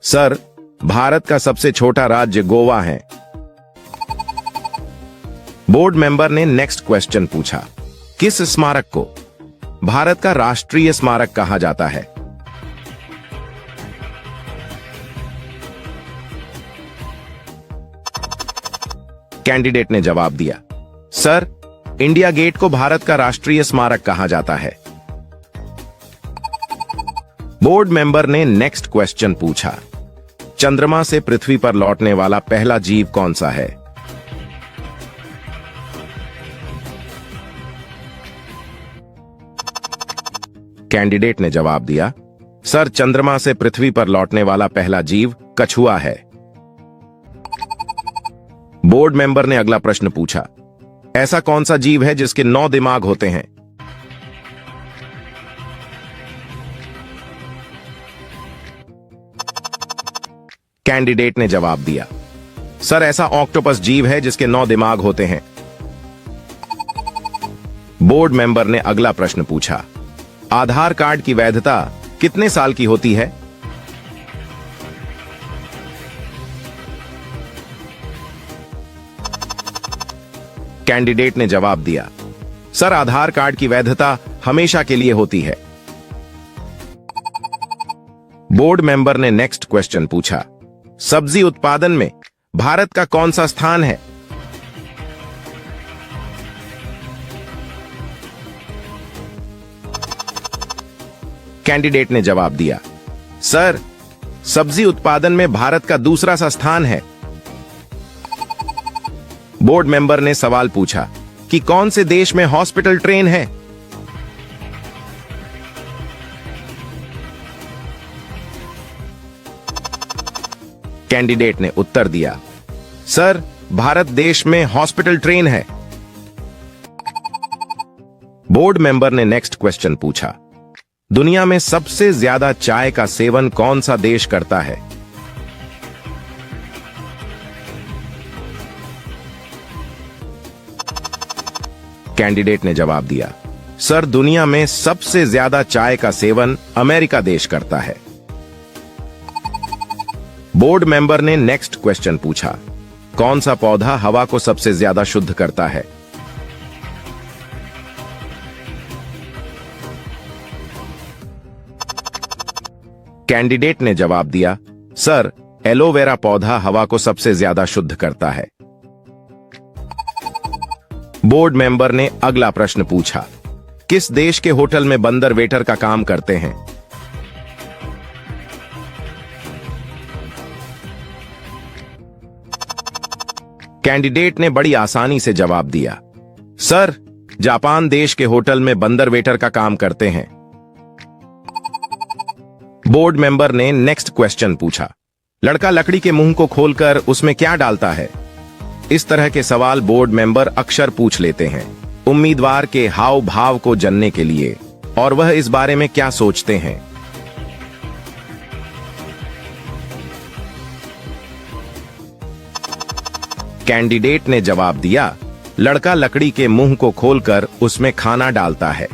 सर, भारत का सबसे छोटा राज्य गोवा है। बोर्ड मेंबर ने नेक्स्ट क्वेश्चन पूछा, किस स्मारक को भारत का राष्ट्रीय स्मारक कहा जाता है। कैंडिडेट ने जवाब दिया, सर, इंडिया गेट को भारत का राष्ट्रीय स्मारक कहा जाता है। बोर्ड मेंबर ने नेक्स्ट क्वेश्चन पूछा, चंद्रमा से पृथ्वी पर लौटने वाला पहला जीव कौन सा है। कैंडिडेट ने जवाब दिया, सर, चंद्रमा से पृथ्वी पर लौटने वाला पहला जीव कछुआ है। बोर्ड मेंबर ने अगला प्रश्न पूछा, ऐसा कौन सा जीव है जिसके 9 दिमाग होते हैं। कैंडिडेट ने जवाब दिया, सर, ऐसा ऑक्टोपस जीव है जिसके 9 दिमाग होते हैं। बोर्ड मेंबर ने अगला प्रश्न पूछा, आधार कार्ड की वैधता कितने साल की होती है। कैंडिडेट ने जवाब दिया, सर, आधार कार्ड की वैधता हमेशा के लिए होती है। बोर्ड मेंबर ने नेक्स्ट क्वेश्चन पूछा, सब्जी उत्पादन में भारत का कौन सा स्थान है। कैंडिडेट ने जवाब दिया, सर, सब्जी उत्पादन में भारत का दूसरा सा स्थान है। बोर्ड मेंबर ने सवाल पूछा कि कौन से देश में हॉस्पिटल ट्रेन है। कैंडिडेट ने उत्तर दिया, सर, भारत देश में हॉस्पिटल ट्रेन है। बोर्ड मेंबर ने नेक्स्ट क्वेश्चन पूछा, दुनिया में सबसे ज्यादा चाय का सेवन कौन सा देश करता है। कैंडिडेट ने जवाब दिया, सर, दुनिया में सबसे ज्यादा चाय का सेवन अमेरिका देश करता है। बोर्ड मेंबर ने नेक्स्ट क्वेश्चन पूछा, कौन सा पौधा हवा को सबसे ज्यादा शुद्ध करता है। कैंडिडेट ने जवाब दिया, सर, एलोवेरा पौधा हवा को सबसे ज्यादा शुद्ध करता है। बोर्ड मेंबर ने अगला प्रश्न पूछा, किस देश के होटल में बंदर वेटर का काम करते हैं। कैंडिडेट ने बड़ी आसानी से जवाब दिया, सर, जापान देश के होटल में बंदर वेटर का काम करते हैं। बोर्ड मेंबर ने नेक्स्ट क्वेश्चन पूछा, लड़का लकड़ी के मुंह को खोलकर उसमें क्या डालता है। इस तरह के सवाल बोर्ड मेंबर अक्सर पूछ लेते हैं उम्मीदवार के हाव भाव को जानने के लिए और वह इस बारे में क्या सोचते हैं। कैंडिडेट ने जवाब दिया, लड़का लकड़ी के मुंह को खोलकर उसमें खाना डालता है।